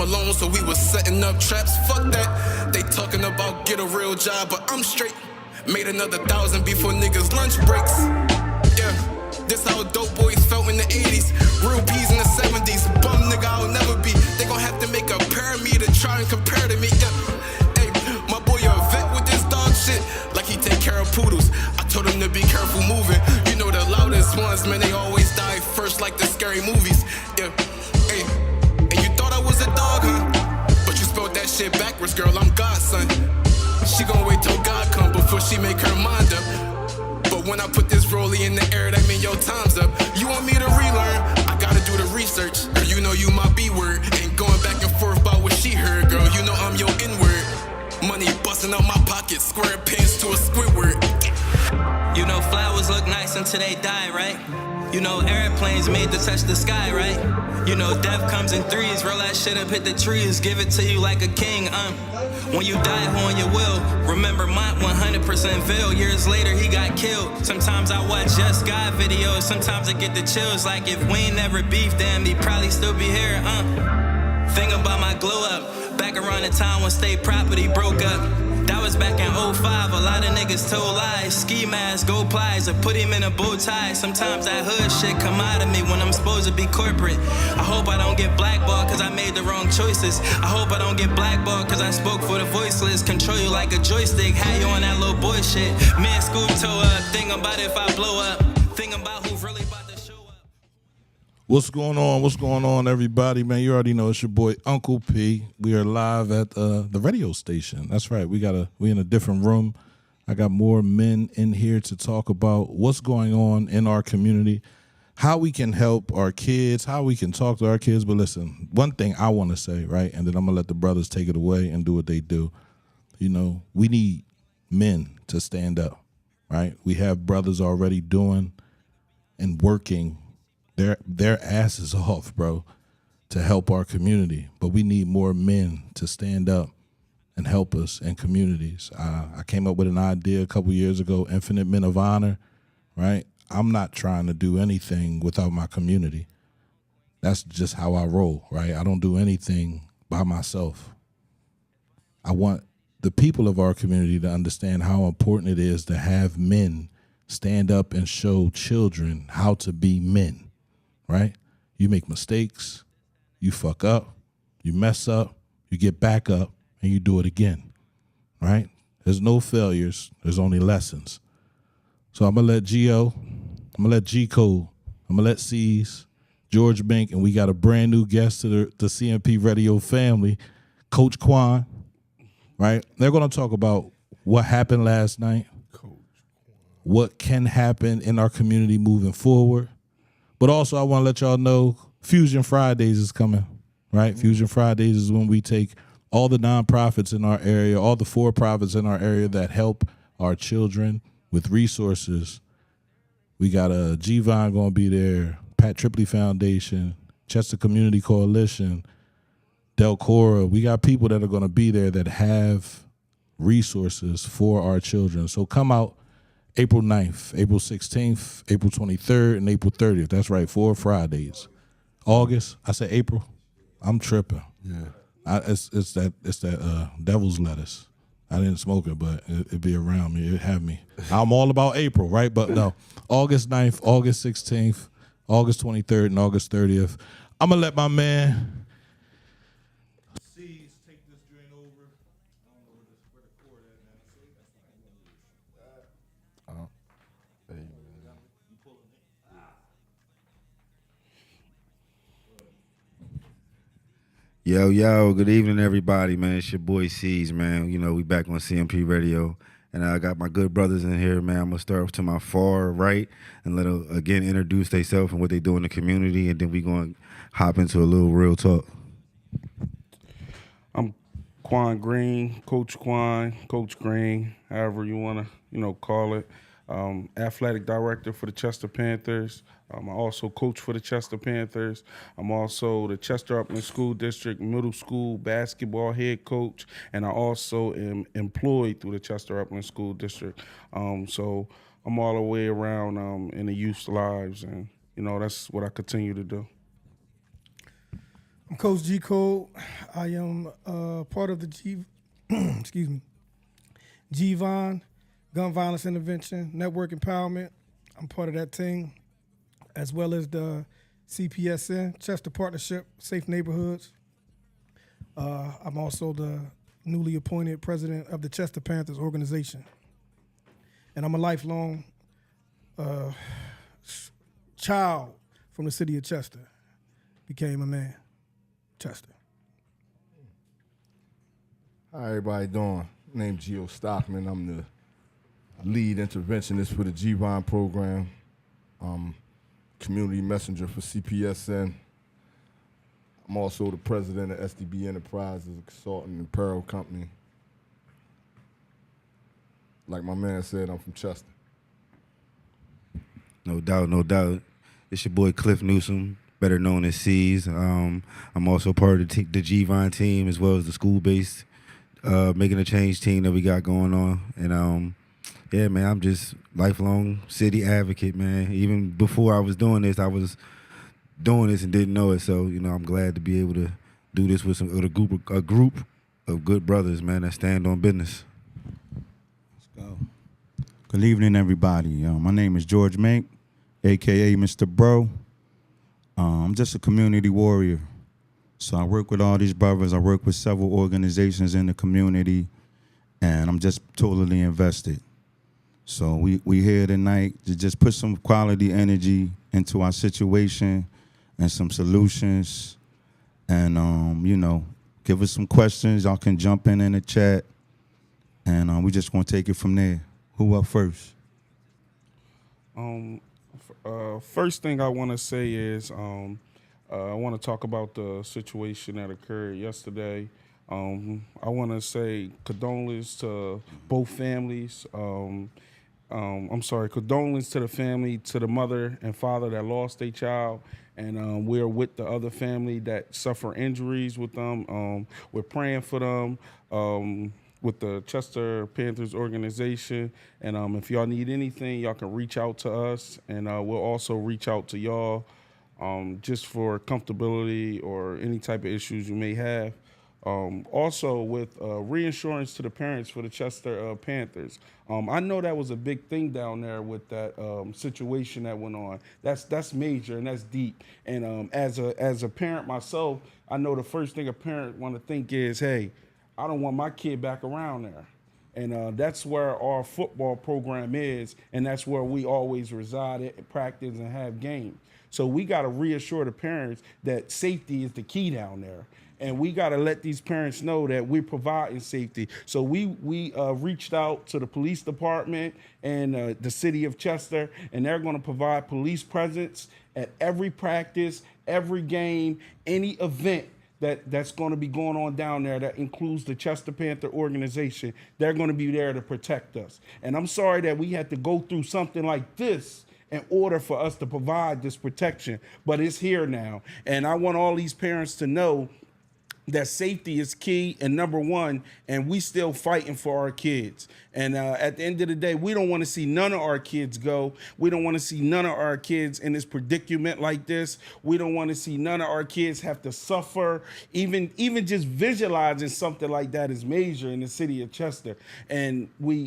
alone, so we was setting up traps. Fuck that. They talking about get a real job, but I'm straight. Made another 1,000 before niggas' lunch breaks. Yeah, this how dope boys felt in the 80s. Real P's in the 70s. Bum nigga I'll never be. They gon' have to make a pair of me to try and compare to me. Yeah. Hey, my boy a vet with this dog shit. Like he take care of poodles. I told him to be careful moving. You know the loudest ones, man, they always die first like the scary movies. Yeah. Hey, and you thought I was a dog, huh? But you spelled that shit backwards, girl, I'm God's son. She gon' wait till God come before she make her mind up. But when I put this rollie in the air, that mean your time's up. You want me to relearn? I gotta do the research. Girl, you know you my B-word. Ain't going back and forth about what she heard, girl. You know I'm your N-word. Money busting out my pocket, square pants to a Squidward. You know flowers look nice until they die, right? You know airplanes made to touch the sky, right? You know death comes in threes, roll that shit up, hit the trees, give it to you like a king, When you die, who on your will? Remember Mont 100% veil. Years later, he got killed. Sometimes I watch Just God videos. Sometimes I get the chills. Like if we ain't never beef, damn, he'd probably still be here, Think about my glow up. Back around the time when state property broke up. That was back in 05, a lot of niggas told lies. Ski mask, gold plies, or put him in a bow tie. Sometimes that hood shit come out of me when I'm supposed to be corporate. I hope I don't get blackballed cause I made the wrong choices. I hope I don't get blackballed cause I spoke for the voiceless. Control you like a joystick, had you on that little boy shit. Me and Scoop toe up, think about if I blow up. Think about who's really about to show up. What's going on? What's going on, everybody? Man, you already know it's your boy Uncle P. We are live at the radio station. That's right. We in a different room. I got more men in here to talk about what's going on in our community, how we can help our kids, how we can talk to our kids. But listen, one thing I want to say, right, and then I'm gonna let the brothers take it away and do what they do. You know, we need men to stand up, right? We have brothers already doing and working their asses off, bro, to help our community. But we need more men to stand up and help us in communities. I came up with an idea a couple years ago, Infinite Men of Honor, right? I'm not trying to do anything without my community. That's just how I roll, right? I don't do anything by myself. I want the people of our community to understand how important it is to have men stand up and show children how to be men. Right? You make mistakes, you fuck up, you mess up, you get back up, and you do it again. Right? There's no failures, there's only lessons. So I'm going to let G.O., I'm going to let G-Code, I'm going to let C's, George Bink, and we got a brand new guest to the CMP Radio family, Coach Quan. Right? They're going to talk about what happened last night, what can happen in our community moving forward. But also, I want to let y'all know Fusion Fridays is coming, right? Fusion Fridays is when we take all the nonprofits in our area, all the for-profits in our area that help our children with resources. We got a G-Vine going to be there, Pat Tripley Foundation, Chester Community Coalition, Delcora. We got people that are going to be there that have resources for our children. So come out. April 9th, April 16th, April 23rd, and April 30th. That's right, 4 Fridays. August, I said April. I'm tripping. Yeah, it's that devil's lettuce. I didn't smoke it, but it'd be around me. It'd have me. I'm all about April, right? But no, August 9th, August 16th, August 23rd, and August 30th. I'm going to let my man C's take this joint over. I don't know where the cord at, man. Yo, good evening, everybody, man. It's your boy C's, man. You know, we back on CMP Radio, and I got my good brothers in here, man. I'm going to start to my far right and let them, again, introduce themselves and what they do in the community, and then we going to hop into a little real talk. I'm Quan Green, Coach Quan, Coach Green, however you want to, call it. Athletic director for the Chester Panthers. I also coach for the Chester Panthers. I'm also the Chester Upland School District Middle School basketball head coach, and I also am employed through the Chester Upland School District. So I'm all the way around in the youth's lives, and that's what I continue to do. I'm Coach G Code. I am part of the excuse me, GVON, Gun Violence Intervention Network Empowerment. I'm part of that team, as well as the CPSN, Chester Partnership, Safe Neighborhoods. I'm also the newly appointed president of the Chester Panthers organization. And I'm a lifelong child from the city of Chester. Became a man. Chester. How everybody doing? Name's Gio Stockman. I'm the lead interventionist for the GVON program. Community messenger for CPSN. I'm also the president of SDB Enterprises, a consultant and apparel company. Like my man said, I'm from Chester. No doubt, no doubt. It's your boy Cliff Newsom, better known as C's. I'm also part of the GVON team as well as the school-based Making a Change team that we got going on. And yeah, man, I'm just lifelong city advocate, man. Even before I was doing this, I was doing this and didn't know it. So, you know, I'm glad to be able to do this with a group of good brothers, man, that stand on business. Let's go. Good evening, everybody. My name is George Mink, a.k.a. Mr. Bro. I'm just a community warrior. So I work with all these brothers. I work with several organizations in the community, and I'm just totally invested. So we here tonight to just put some quality energy into our situation and some solutions. And, you know, give us some questions. Y'all can jump in the chat. And we just going to take it from there. Who up first? First thing I want to say is I want to talk about the situation that occurred yesterday. I want to say condolence to both families. Condolence to the family, to the mother and father that lost their child. And we're with the other family that suffer injuries with them. We're praying for them with the Chester Panthers organization. And if y'all need anything, y'all can reach out to us. And we'll also reach out to y'all just for comfortability or any type of issues you may have. Also with reinsurance to the parents for the Chester Panthers. I know that was a big thing down there with that situation that went on. That's major and that's deep. And as a parent myself, I know the first thing a parent want to think is, hey, I don't want my kid back around there. And that's where our football program is, and that's where we always reside at, practice, and have games. So we got to reassure the parents that safety is the key down there. And we got to let these parents know that we're providing safety. So we reached out to the police department and the city of Chester, and they're going to provide police presence at every practice, every game, any event that's going to be going on down there that includes the Chester Panther organization. They're going to be there to protect us. And I'm sorry that we had to go through something like this in order for us to provide this protection, but it's here now. And I want all these parents to know that safety is key and number one, and we still fighting for our kids. And at the end of the day, we don't want to see none of our kids go. We don't want to see none of our kids in this predicament like this. We don't want to see none of our kids have to suffer. Even just visualizing something like that is major in the city of Chester. And we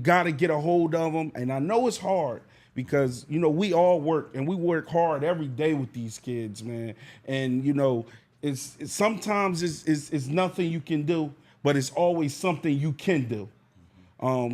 got to get a hold of them. And I know it's hard, because, you know, we all work, and we work hard every day with these kids, man. And, you know, it's sometimes it's nothing you can do, but it's always something you can do.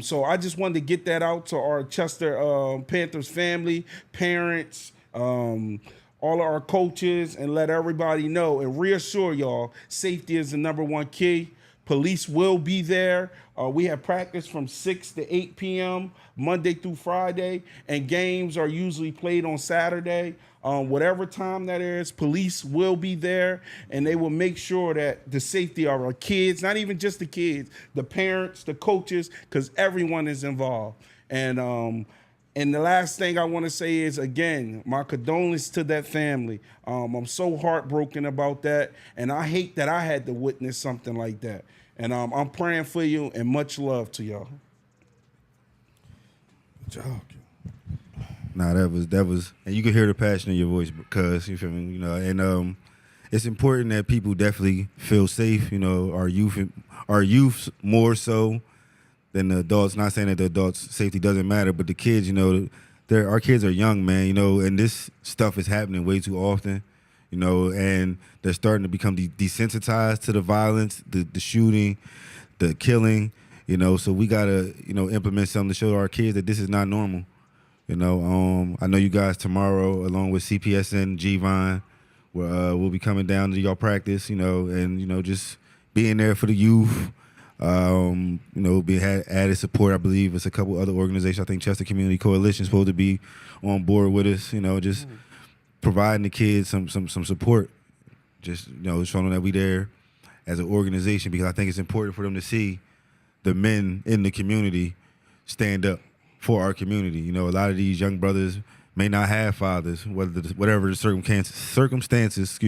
So I just wanted to get that out to our Chester Panthers family, parents, all of our coaches, and let everybody know and reassure y'all, safety is the number one key. Police will be there. We have practice from 6 to 8 p.m. Monday through Friday, and games are usually played on Saturday. Whatever time that is, police will be there, and they will make sure that the safety of our kids, not even just the kids, the parents, the coaches, because everyone is involved. And the last thing I want to say is, again, my condolences to that family. I'm so heartbroken about that, and I hate that I had to witness something like that. And I'm praying for you, and much love to y'all. Good job. Nah, that was, and you could hear the passion in your voice, because you feel me, you know. And it's important that people definitely feel safe. You know, our youth more so than the adults. Not saying that the adults' safety doesn't matter, but the kids, you know, our kids are young, man. You know, and this stuff is happening way too often. You know, and they're starting to become desensitized to the violence, the shooting, the killing. You know, so we gotta, you know, implement something to show our kids that this is not normal. You know, I know you guys tomorrow, along with CPSN, G-Vine, we'll be coming down to y'all practice, you know, and, you know, just being there for the youth. You know, added support. I believe it's a couple other organizations. I think Chester Community Coalition is supposed to be on board with us, you know, just providing the kids some support. Just, you know, showing them that we there as an organization, because I think it's important for them to see the men in the community stand up for our community. You know, a lot of these young brothers may not have fathers, whatever the circumstances,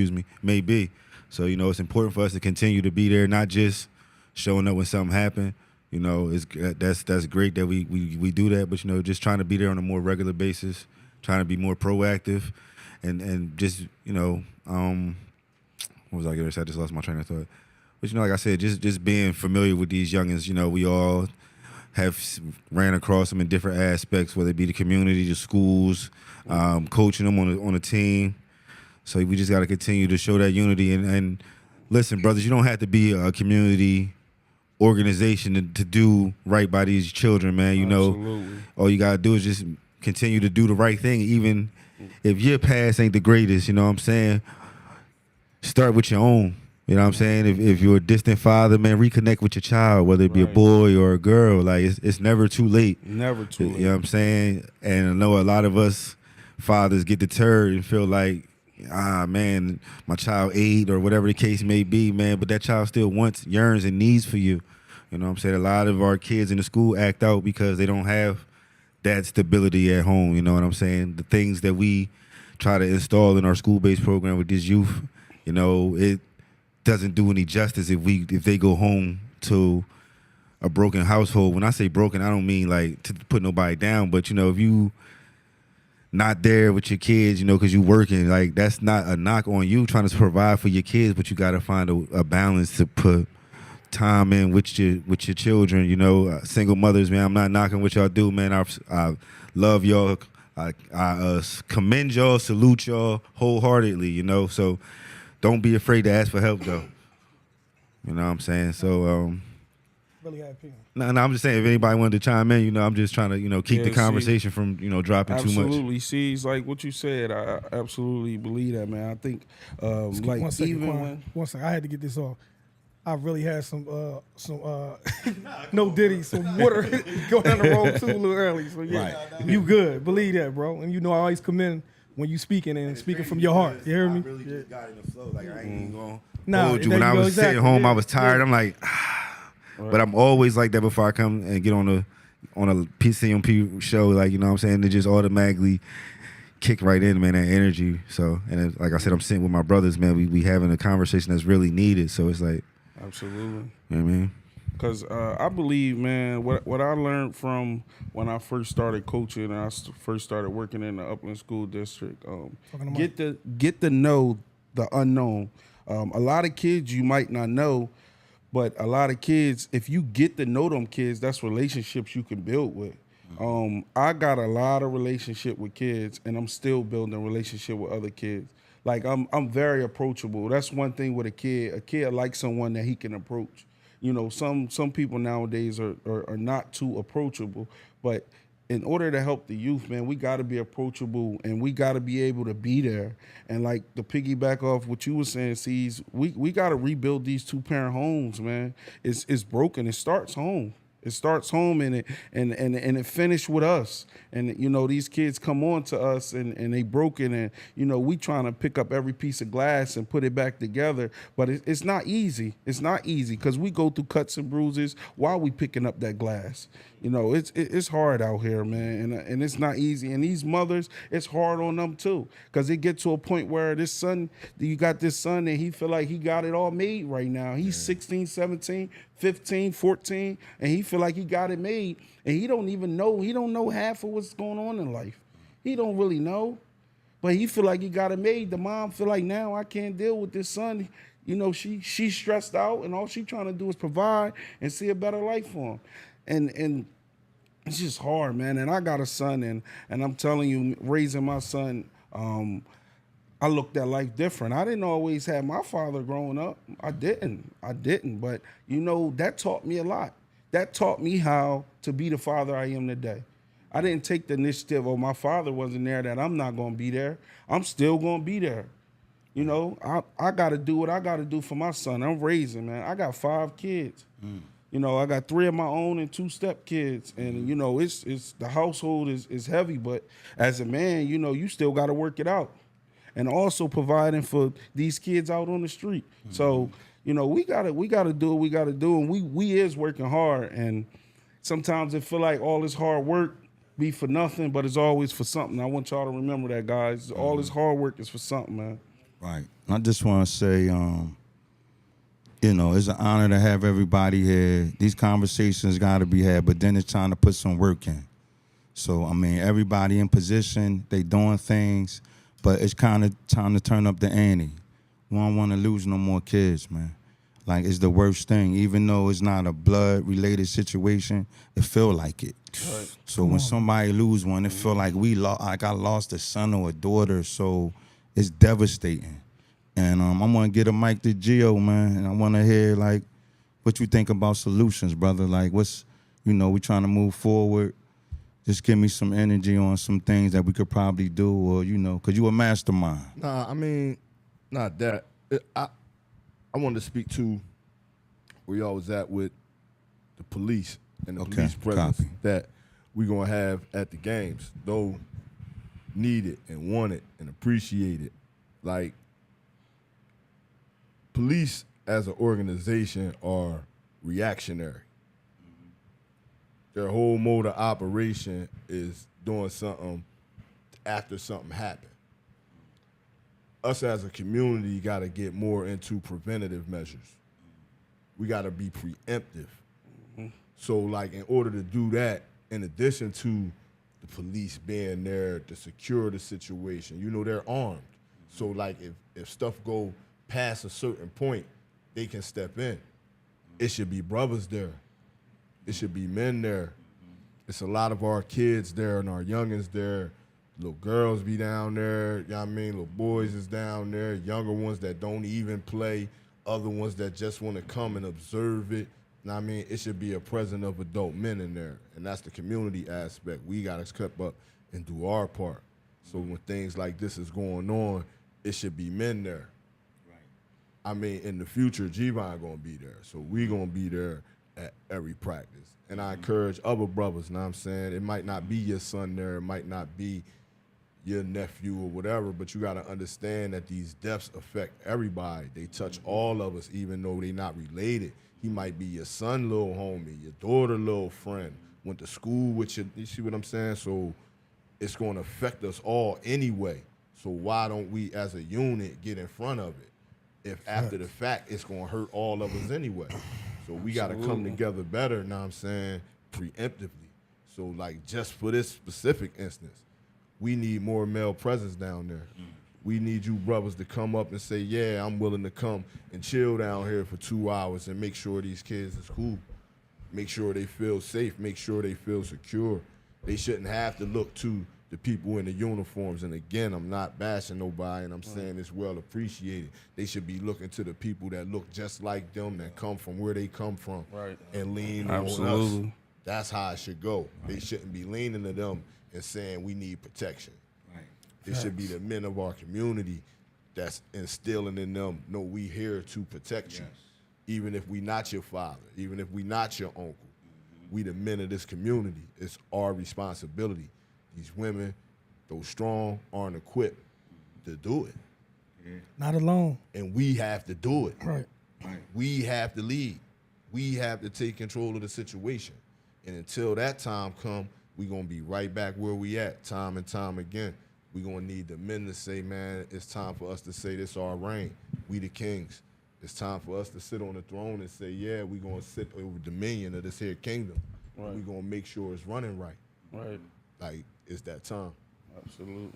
may be. So, you know, it's important for us to continue to be there, not just showing up when something happened. You know, that's great that we do that, but, you know, just trying to be there on a more regular basis, trying to be more proactive, and just, you know, what was I going to say? I just lost my train of thought. But, you know, like I said, just being familiar with these youngins, you know, we all have ran across them in different aspects, whether it be the community, the schools, coaching them on a team. So we just got to continue to show that unity. And listen, brothers, you don't have to be a community organization to do right by these children, man. You know, all you got to do is just continue to do the right thing, even if your past ain't the greatest, you know what I'm saying? Start with your own. You know what I'm saying? If you're a distant father, man, reconnect with your child, whether it be a boy or a girl. Like, it's never too late. Never too late. You know what I'm saying? And I know a lot of us fathers get deterred and feel like, man, my child 8 or whatever the case may be, man, but that child still wants, yearns, and needs for you. You know what I'm saying? A lot of our kids in the school act out because they don't have that stability at home. You know what I'm saying? The things that we try to install in our school-based program with this youth, you know, it doesn't do any justice if they go home to a broken household. When I say broken, I don't mean like to put nobody down, but, you know, if you not there with your kids, you know, because you working, like, that's not a knock on you trying to provide for your kids, but you got to find a balance to put time in with your children. You know, single mothers, man, I'm not knocking what y'all do, man. I love y'all. I commend y'all, salute y'all wholeheartedly, you know, so don't be afraid to ask for help, though. You know what I'm saying? So, Really happy. No, I'm just saying, if anybody wanted to chime in, you know, I'm just trying to, you know, keep the conversation from, you know, dropping too much. Absolutely. See, it's like what you said. I absolutely believe that, man. I think, like, one second, even Quan. when... One second. I had to get this off. I really had some no diddy, some water going down the road too a little early. So yeah, you good. Believe that, bro. And you know I always commend when you speaking and speaking from your heart. You hear me? I really just got in the flow. Like, I ain't even going Nah, hold you. there When you I go, was exactly. sitting home, Yeah. I was tired. Yeah. I'm like, but I'm always like that before I come and get on a PCMP show. Like, you know what I'm saying? They just automatically kick right in, man, that energy. So, and like I said, I'm sitting with my brothers, man. We having a conversation that's really needed. So it's like, Absolutely. you know what I mean? Because I believe, man, what I learned from when I first started coaching and I first started working in the Upland School District, get to know the unknown. A lot of kids you might not know, but a lot of kids, if you get to know them kids, that's relationships you can build with. I got a lot of relationship with kids, and I'm still building a relationship with other kids. Like, I'm very approachable. That's one thing with a kid. A kid likes someone that he can approach. You know, some people nowadays are not too approachable, but in order to help the youth, man, we got to be approachable and we got to be able to be there. And like, to piggyback off what you were saying, C's, we got to rebuild these 2-parent homes, man. It's broken. It starts home. It starts home and it finished with us. And, you know, these kids come on to us and they broken and, you know, we trying to pick up every piece of glass and put it back together. But it's not easy. It's not easy because we go through cuts and bruises while we picking up that glass. You know, it's hard out here, man, and it's not easy. And these mothers, it's hard on them too, because it gets to a point where you got this son and he feel like he got it all made right now. He's 16, 17, 15, 14, and he feel like he got it made, and he don't know half of what's going on in life. He don't really know. But he feel like he got it made. The mom feel like, now I can't deal with this son. You know, she's stressed out, and all she trying to do is provide and see a better life for him. And it's just hard, man. And I got a son, and I'm telling you, raising my son, I looked at life different. I didn't always have my father growing up. I didn't. But, you know, that taught me a lot. That taught me how to be the father I am today. I didn't take the initiative, oh, my father wasn't there, that I'm not going to be there. I'm still going to be there. You know, I got to do what I got to do for my son. I'm raising, man. I got 5 kids. You know, I got 3 of my own and 2 stepkids. And, you know, it's the household is heavy. But as a man, you know, you still got to work it out. And also providing for these kids out on the street. So, you know, we gotta do what we gotta do, and we is working hard. And sometimes it feel like all this hard work be for nothing, but it's always for something. I want y'all to remember that, guys. All this hard work is for something, man. Right. I just want to say, you know, it's an honor to have everybody here. These conversations got to be had, but then it's time to put some work in. So, I mean, everybody in position, they doing things. But it's kind of time to turn up the ante. We don't want to lose no more kids, man. Like, it's the worst thing. Even though it's not a blood-related situation, it feel like it. Right. So when somebody lose one, it feel like I lost a son or a daughter. So it's devastating. And I want to get a mic to Gio, man. And I want to hear, like, what you think about solutions, brother. Like, we trying to move forward. Just give me some energy on some things that we could probably do, or, you know, because you a mastermind. Nah, I mean, not that. I wanted to speak to where y'all was at with the police and the police presence that we going to have at the games, though needed and wanted and appreciated. Like, police as an organization are reactionary. Their whole mode of operation is doing something after something happened. Us as a community got to get more into preventative measures. We got to be preemptive. So, like, in order to do that, in addition to the police being there to secure the situation, you know, they're armed. So, like, if stuff go past a certain point, they can step in. It should be brothers there. It should be men there. It's a lot of our kids there and our youngins there. Little girls be down there, you know what I mean? Little boys is down there, younger ones that don't even play, other ones that just want to come and observe it. You know what I mean? It should be a presence of adult men in there, and that's the community aspect. We got to step up and do our part. So when things like this is going on, it should be men there. Right. I mean, in the future, G-Von going to be there, so we going to be there at every practice. And I encourage other brothers, you know what I'm saying? It might not be your son there, it might not be your nephew or whatever, but you got to understand that these deaths affect everybody. They touch all of us, even though they not related. He might be your son, little homie, your daughter, little friend, went to school with you see what I'm saying? So it's going to affect us all anyway. So why don't we as a unit get in front of it? If after the fact, it's going to hurt all of us anyway. So we got to come together better, you know what I'm saying, preemptively. So, like, just for this specific instance, we need more male presence down there. We need you brothers to come up and say, yeah, I'm willing to come and chill down here for 2 hours and make sure these kids is cool. Make sure they feel safe. Make sure they feel secure. They shouldn't have to look to the people in the uniforms. And again, I'm not bashing nobody, and I'm saying it's well appreciated. They should be looking to the people that look just like them, that come from where they come from, and lean on us. That's how it should go. They shouldn't be leaning to them and saying we need protection. It should be the men of our community that's instilling in them, no, we here to protect you. Even if we not your father, even if we not your uncle, we the men of this community. It's our responsibility. These women, those strong, aren't equipped to do it. Not alone. And we have to do it. Right. We have to lead. We have to take control of the situation. And until that time come, we going to be right back where we at time and time again. We going to need the men to say, man, it's time for us to say this our reign. We the kings. It's time for us to sit on the throne and say, yeah, we going to sit over dominion of this here kingdom. Right. We going to make sure it's running right. Right. Like, it's that time. Absolutely.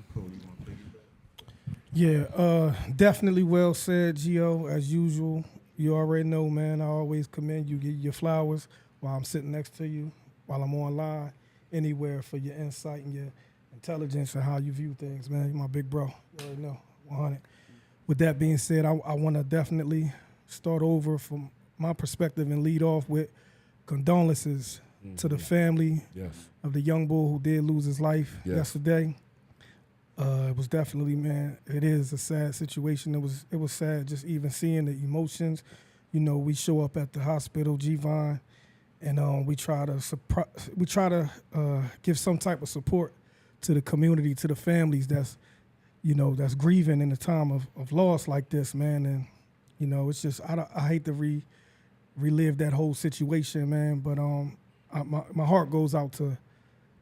Yeah, definitely well said, Gio. As usual, you already know, man. I always commend you, give you your flowers while I'm sitting next to you, while I'm online, anywhere for your insight and your intelligence and how you view things, man. You're my big bro. You already know, 100. With that being said, I want to definitely start over from my perspective and lead off with condolences to the family Yes. of the young bull who did lose his life Yes. yesterday. It was definitely, man, it is a sad situation. It was sad just even seeing the emotions. You know, we show up at the hospital, G-Von, and we try to give some type of support to the community, to the families that's grieving in a time of loss like this, man. And, you know, it's just, I hate to relive that whole situation, man. But my heart goes out to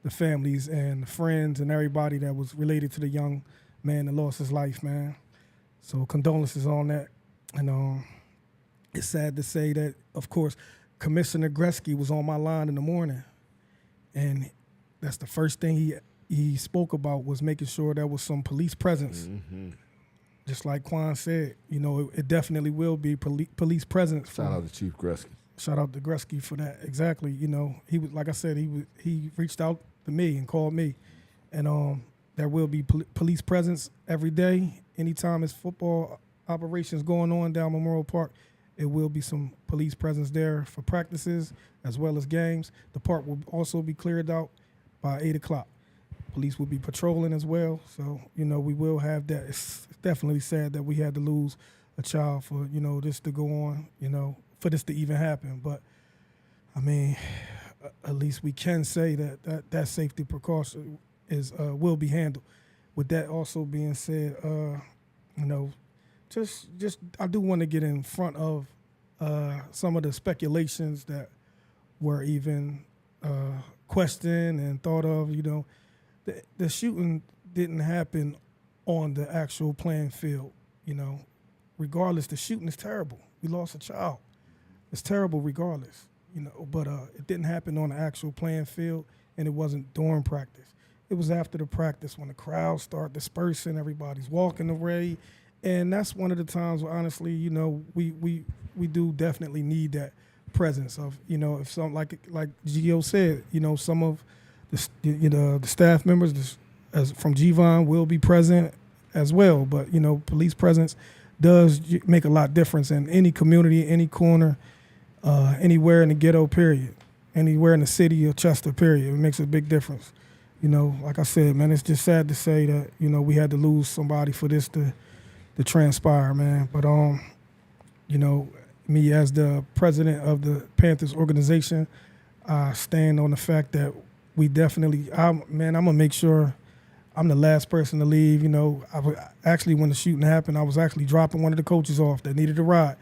the families and the friends and everybody that was related to the young man that lost his life, man. So condolences on that. And it's sad to say that, of course, Commissioner Gretzky was on my line in the morning. And that's the first thing he spoke about was making sure there was some police presence. Mm-hmm. Just like Quan said, you know, it definitely will be police presence. Shout out to Chief Gretzky. Shout out to Gretzky for that. Exactly. You know, he was, like I said, he reached out to me and called me, and there will be police presence every day. Anytime it's football operations going on down Memorial Park, it will be some police presence there for practices as well as games. The park will also be cleared out by 8 o'clock. Police will be patrolling as well. So, you know, we will have that. It's definitely sad that we had to lose a child for, you know, this to go on, you know, for this to even happen. But, I mean, at least we can say that safety precaution is will be handled. With that also being said, you know, just I do want to get in front of some of the speculations that were even questioned and thought of. You know, the shooting didn't happen on the actual playing field. You know, regardless, the shooting is terrible. We lost a child. It's terrible regardless. You know, but it didn't happen on the actual playing field, and it wasn't during practice. It was after the practice when the crowds start dispersing, everybody's walking away, and that's one of the times where, honestly, you know, we do definitely need that presence of, you know, if some like Gio said, you know, some of the staff members as from G-Von will be present as well, but you know, police presence does make a lot difference in any community, any corner. Anywhere in the ghetto, period. Anywhere in the city of Chester, period. It makes a big difference. You know, like I said, man, it's just sad to say that, you know, we had to lose somebody for this to transpire, man. But, you know, me as the president of the Panthers organization, I stand on the fact that we definitely, I'm going to make sure I'm the last person to leave. You know, actually, when the shooting happened, I was actually dropping one of the coaches off that needed a ride.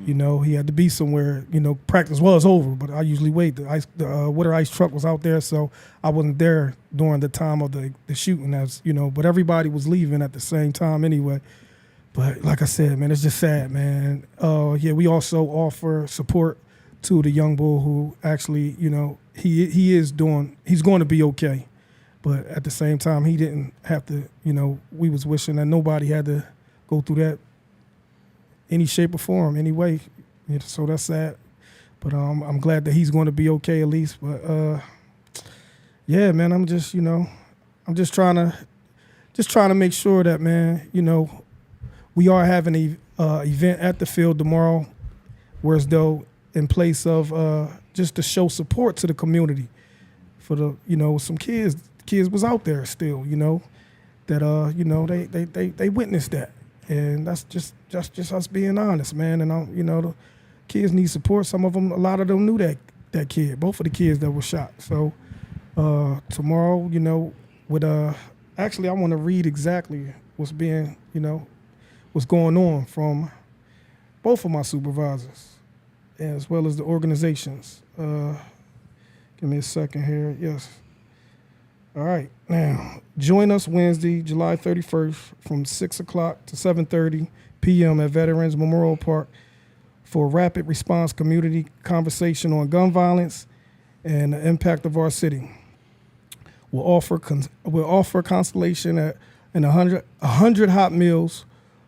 You know, he had to be somewhere. You know, practice was over, but I usually wait. The water ice truck was out there, so I wasn't there during the time of the shooting. As you know, but everybody was leaving at the same time anyway. But like I said, man, it's just sad, man. Yeah, we also offer support to the young bull who actually, you know, he's going to be okay. But at the same time, he didn't have to. You know, we was wishing that nobody had to go through that. Any shape or form, any way. You know, so that's sad. But I'm glad that he's going to be okay at least. But yeah, man, I'm just trying to make sure that, man, you know, we are having an event at the field tomorrow, whereas though in place of just to show support to the community for the, you know, some kids was out there still, you know, that you know, they witnessed that. And that's just us being honest, man. And you know, the kids need support. Some of them, a lot of them knew that kid. Both of the kids that were shot. So tomorrow, you know, with actually, I want to read exactly what's going on from both of my supervisors, as well as the organizations. Give me a second here. Yes. All right, now, join us Wednesday, July 31st from 6 o'clock to 7:30 p.m. at Veterans Memorial Park for a rapid response community conversation on gun violence and the impact of our city. We'll offer consultation at and 100 hot meals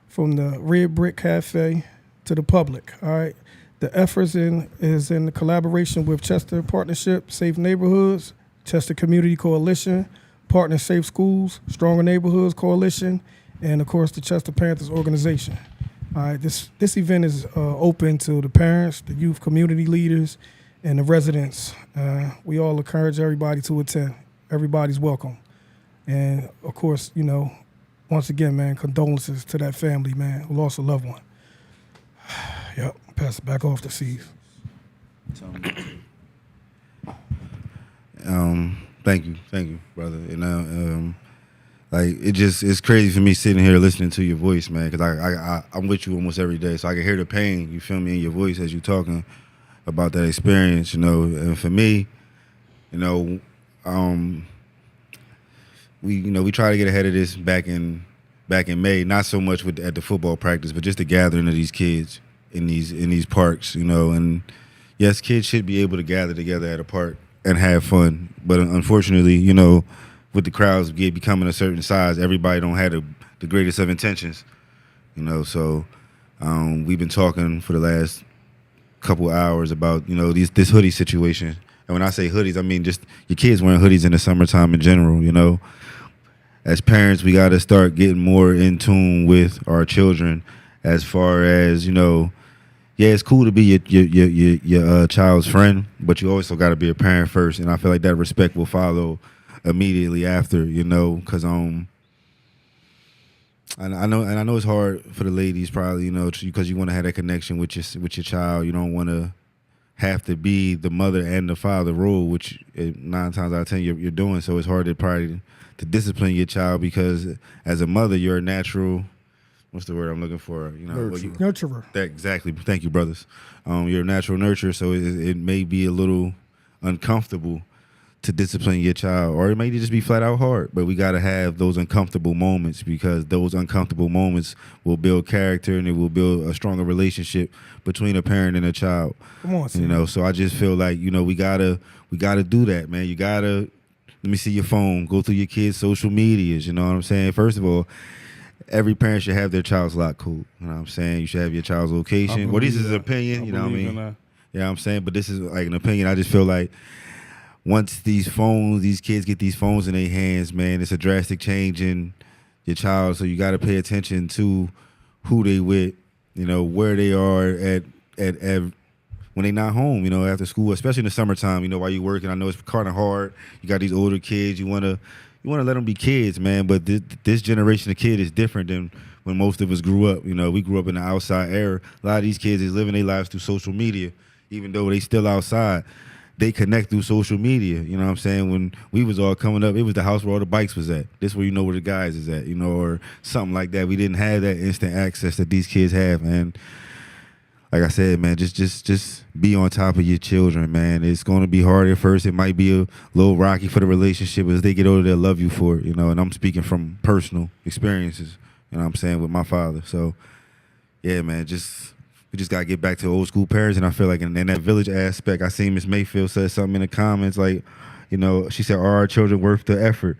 from the Red Brick Cafe to the public. All right. The efforts is in the collaboration with Chester Partnership, Safe Neighborhoods, Chester Community Coalition, Partner Safe Schools, Stronger Neighborhoods Coalition, and of course the Chester Panthers organization. All right, this event is open to the parents, the youth community leaders, and the residents. We all encourage everybody to attend. Everybody's welcome. And of course, you know, once again, man, condolences to that family, man, who lost a loved one. Yep, pass it back off to C's. Thank you, brother. And like it's crazy for me sitting here listening to your voice, man, because I'm with you almost every day, so I can hear the pain, you feel me, in your voice as you talking about that experience, you know. And for me, you know, we try to get ahead of this back in May, not so much at the football practice, but just the gathering of these kids in these parks, you know. And yes, kids should be able to gather together at a park and have fun, but unfortunately, you know, with the crowds becoming a certain size, everybody don't have the greatest of intentions, you know. So we've been talking for the last couple hours about, you know, this hoodie situation. And when I say hoodies, I mean just your kids wearing hoodies in the summertime in general, you know. As parents, we got to start getting more in tune with our children as far as, you know, yeah, it's cool to be your child's friend, but you also got to be a parent first. And I feel like that respect will follow immediately after, you know, because I know it's hard for the ladies probably, you know, because you want to have that connection with your child. You don't want to have to be the mother and the father role, which 9 times out of 10 you're doing. So it's hard to discipline your child, because as a mother, you're a natural, what's the word I'm looking for? You know, Nurturer. Exactly. Thank you, brothers. You're a natural nurturer, so it may be a little uncomfortable to discipline your child, or it may just be flat out hard. But we got to have those uncomfortable moments, because those uncomfortable moments will build character, and it will build a stronger relationship between a parent and a child. Come on, you know. So I just feel like, you know, we gotta do that, man. You gotta let me see your phone, go through your kids' social medias. You know what I'm saying? First of all, every parent should have their child's lock code. You know what I'm saying? You should have your child's location. Well, this is an opinion, you know what I mean? Yeah, you know I'm saying? But this is like an opinion. I just feel like once these kids get these phones in their hands, man, it's a drastic change in your child. So you got to pay attention to who they with, you know, where they are at when they not home, you know, after school, especially in the summertime, you know, while you working. I know it's kind of hard. You got these older kids. You want to let them be kids, man. But this generation of kid is different than when most of us grew up. You know, we grew up in the outside era. A lot of these kids is living their lives through social media, even though they still outside. They connect through social media. You know what I'm saying? When we was all coming up, it was the house where all the bikes was at. This where you know where the guys is at, you know, or something like that. We didn't have that instant access that these kids have. And like I said, man, just be on top of your children, man. It's going to be hard at first. It might be a little rocky for the relationship, but as they get older, they'll love you for it, you know. And I'm speaking from personal experiences, you know what I'm saying, with my father. So, yeah, man, we just got to get back to old school parents. And I feel like in that village aspect, I seen Miss Mayfield said something in the comments, like, you know, she said, are our children worth the effort?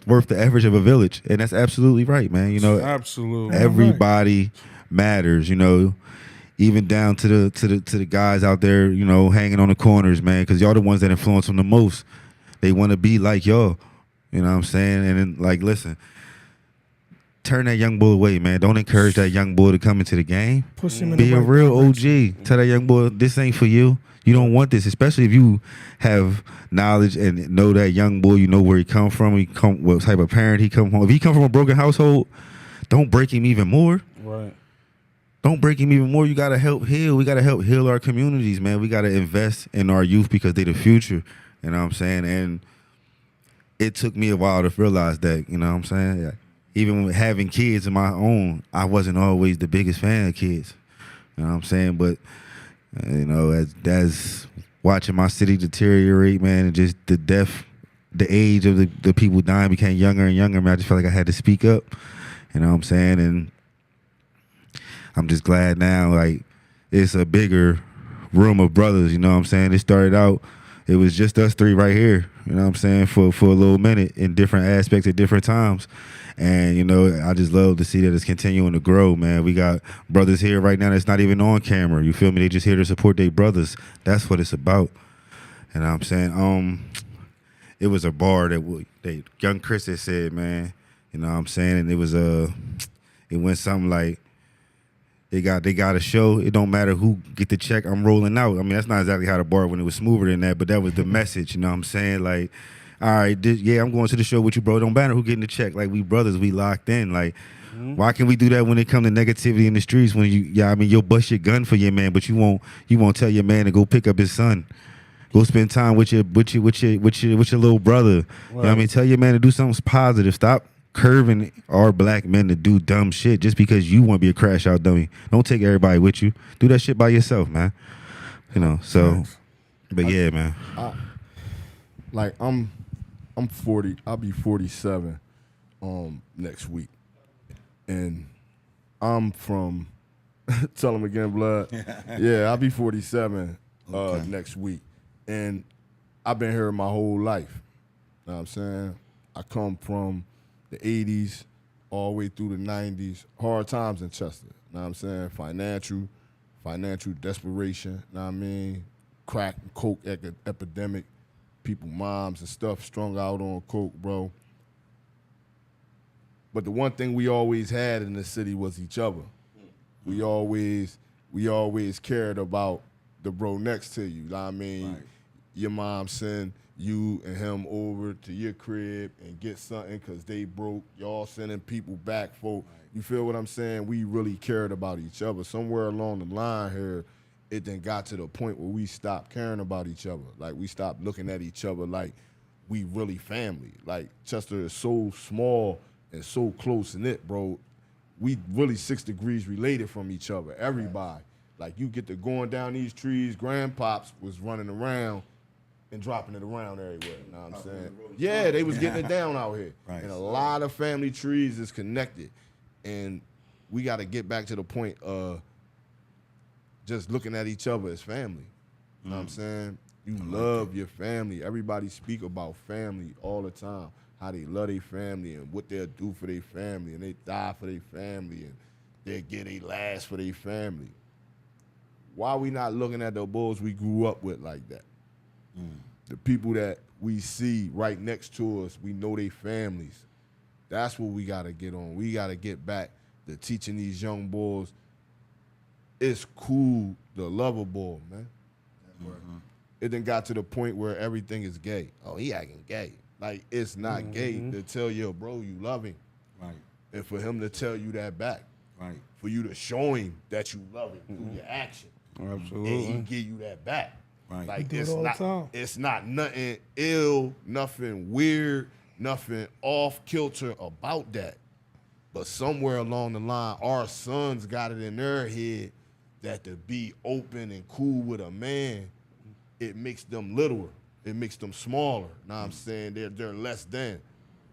Worth the average of a village? And that's absolutely right, man. You know, absolutely, everybody matters, you know. Even down to the guys out there, you know, hanging on the corners, man, because y'all the ones that influence them the most. They want to be like y'all, you know what I'm saying? And then, like, listen, turn that young boy away, man. Don't encourage that young boy to come into the game. Push him in Be the a right real direction. OG. Tell that young boy, this ain't for you. You don't want this, especially if you have knowledge and know that young boy. You know where he come from. What type of parent he come from. If he come from a broken household, don't break him even more. Right. Don't break him even more. You got to help heal. We got to help heal our communities, man. We got to invest in our youth because they the future. You know what I'm saying? And it took me a while to realize that, you know what I'm saying? Yeah. Even with having kids of my own, I wasn't always the biggest fan of kids. You know what I'm saying? But, you know, as watching my city deteriorate, man, and just the age of the people dying became younger and younger, man, I just felt like I had to speak up. You know what I'm saying? And I'm just glad now, like, it's a bigger room of brothers, you know what I'm saying? It started out, it was just us three right here. you know what I'm saying, for a little minute in different aspects at different times. And, you know, I just love to see that it's continuing to grow, man. We got brothers here right now that's not even on camera. You feel me? They just here to support their brothers. That's what it's about. You know what I'm saying? It was a bar that Young Chris had said, man. You know what I'm saying? And it was it went something like, They got a show. It don't matter who get the check. I'm rolling out. I mean, that's not exactly how the bar went. It was smoother than that, but that was the message. You know what I'm saying? Like, all right, I'm going to the show with you, bro. Don't matter who getting the check. Like, we brothers, we locked in. Like, why can we do that when it come to negativity in the streets? When you'll bust your gun for your man, but you won't tell your man to go pick up his son. Go spend time with your little brother. Right. You know what I mean? Tell your man to do something positive. Stop curving our black men to do dumb shit just because you want to be a crash out dummy. Don't take everybody with you. Do that shit by yourself, man. You know, so but yeah, man. I'm 40. I'll be 47 next week. And I'm from tell them again, blood. Yeah, I'll be 47 next week. And I've been here my whole life. You know what I'm saying? I come from the 80s all the way through the 90s. Hard times in Chester. You know what I'm saying? Financial desperation. You know what I mean? Crack and coke epidemic. People, moms and stuff strung out on coke, bro. But the one thing we always had in the city was each other. We always cared about the bro next to you. You know what I mean? Right. Your mom send you and him over to your crib and get something because they broke. Y'all sending people back for, right. You feel what I'm saying? We really cared about each other. Somewhere along the line here, it then got to the point where we stopped caring about each other. Like, we stopped looking at each other like we really family. Like, Chester is so small and so close-knit, bro. We really 6 degrees related from each other, everybody. Like, you get to going down these trees, grandpops was running around and dropping it around everywhere, you know what I'm saying? Yeah, they was getting it down out here. Right. And a lot of family trees is connected. And we got to get back to the point of just looking at each other as family. You know what I'm saying? You love your family. Everybody speak about family all the time, how they love their family and what they'll do for their family, and they die for their family, and they'll get their last for their family. Why we not looking at the bulls we grew up with like that? The people that we see right next to us, we know they families. That's what we got to get on. We got to get back to teaching these young boys it's cool to love a boy, man. It then got to the point where everything is gay. Oh, he acting gay. Like, it's not gay to tell your bro you love him. Right. And for him to tell you that back. Right. For you to show him that you love him through your action. Absolutely. And he give you that back. Right. Like, it's not nothing ill, nothing weird, nothing off kilter about that. But somewhere along the line, our sons got it in their head that to be open and cool with a man, it makes them littler. It makes them smaller. Know what I'm saying? They're less than.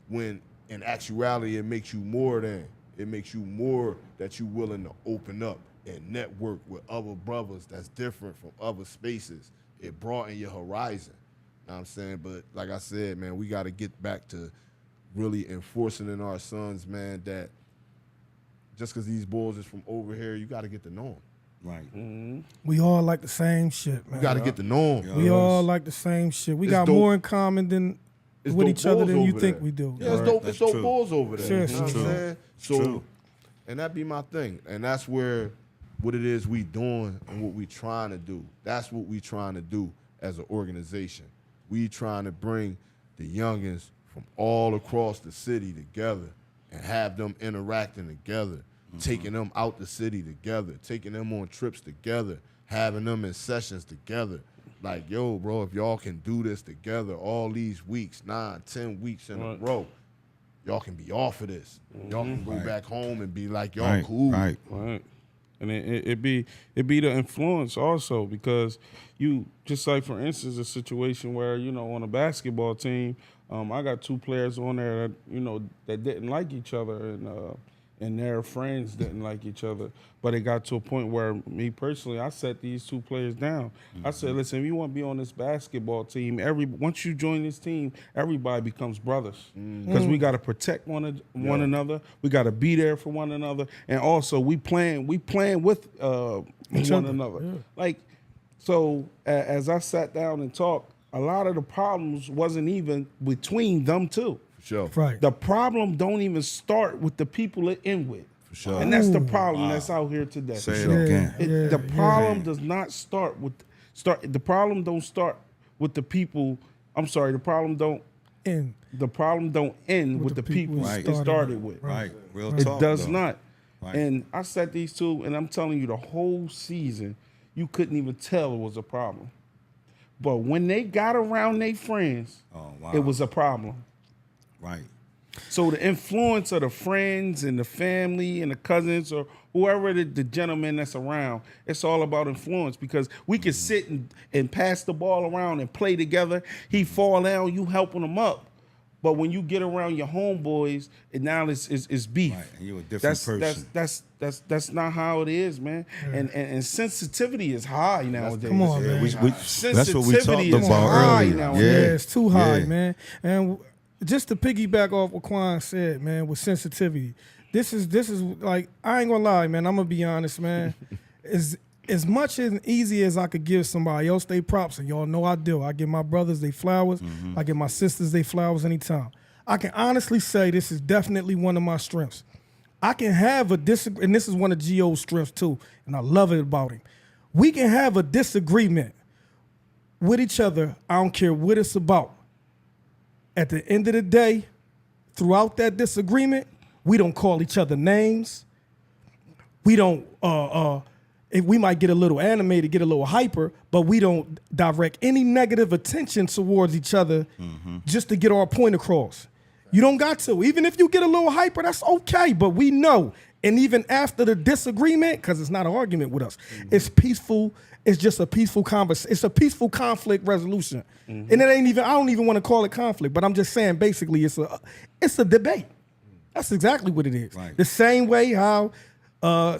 When in actuality, it makes you more than. It makes you more that you willing to open up and network with other brothers that's different from other spaces. It broaden your horizon. Know what I'm saying? But like I said, man, we got to get back to really enforcing in our sons, man, that just because these boys is from over here, you got to get to know them. Right. We all like the same shit, man. You got to get to know them. We all like the same shit. We got more in common than with each other than you think we do. Yeah, it's dope balls over there. You know what I'm saying? So, and that be my thing. And that's where what it is we doing and what we trying to do. That's what we trying to do as an organization. We trying to bring the youngins from all across the city together and have them interacting together, taking them out the city together, taking them on trips together, having them in sessions together. Like, yo, bro, if y'all can do this together all these weeks, 9, 10 weeks in a row, y'all can be off of this. Y'all can go back home and be like, y'all cool. Right. And it be the influence also, because you, just like for instance, a situation where, you know, on a basketball team, I got 2 players on there that, you know, that didn't like each other, and their friends didn't like each other. But it got to a point where me personally, I set these two players down. I said, listen, if you want to be on this basketball team, once you join this team, everybody becomes brothers. Because we got to protect one another. We got to be there for one another. And also we playing with one another. Yeah. Like, so as I sat down and talked, a lot of the problems wasn't even between them two. For sure. Right. The problem don't even start with the people it end with. For sure. And that's the problem that's out here today. Say it again. The problem does not start with the problem don't start with the people. I'm sorry, the problem don't end with the people it started with. Right. Real It talk, does though. not. Right. And I set these two, and I'm telling you, the whole season, you couldn't even tell it was a problem. But when they got around their friends, it was a problem. Right. So the influence of the friends and the family and the cousins or whoever the gentleman that's around, it's all about influence because we can sit and pass the ball around and play together. He fall down, you helping him up. But when you get around your homeboys, and now it's beef. Right. And you're a different person. That's not how it is, man. And sensitivity is high nowadays. Come on, Yeah, man. that's what we Sensitivity talked is about high earlier. nowadays. Yeah, it's too high, Yeah. man. And just to piggyback off what Quan said, man, with sensitivity, this is like, I ain't gonna lie, man. I'm gonna be honest, man. As much and easy as I could give somebody else they props, and y'all know I do. I give my brothers they flowers. I give my sisters they flowers anytime. I can honestly say this is definitely one of my strengths. I can have a disagreement, and this is one of Gio's strengths too, and I love it about him. We can have a disagreement with each other. I don't care what it's about. At the end of the day, throughout that disagreement, we don't call each other names. We don't, if we might get a little animated, get a little hyper, but we don't direct any negative attention towards each other just to get our point across. You don't got to. Even if you get a little hyper, that's okay, but we know. And even after the disagreement, because it's not an argument with us, it's peaceful. It's just a peaceful conversation. It's a peaceful conflict resolution. And it ain't even, I don't even want to call it conflict, but I'm just saying basically it's a debate. That's exactly what it is. Right. The same way how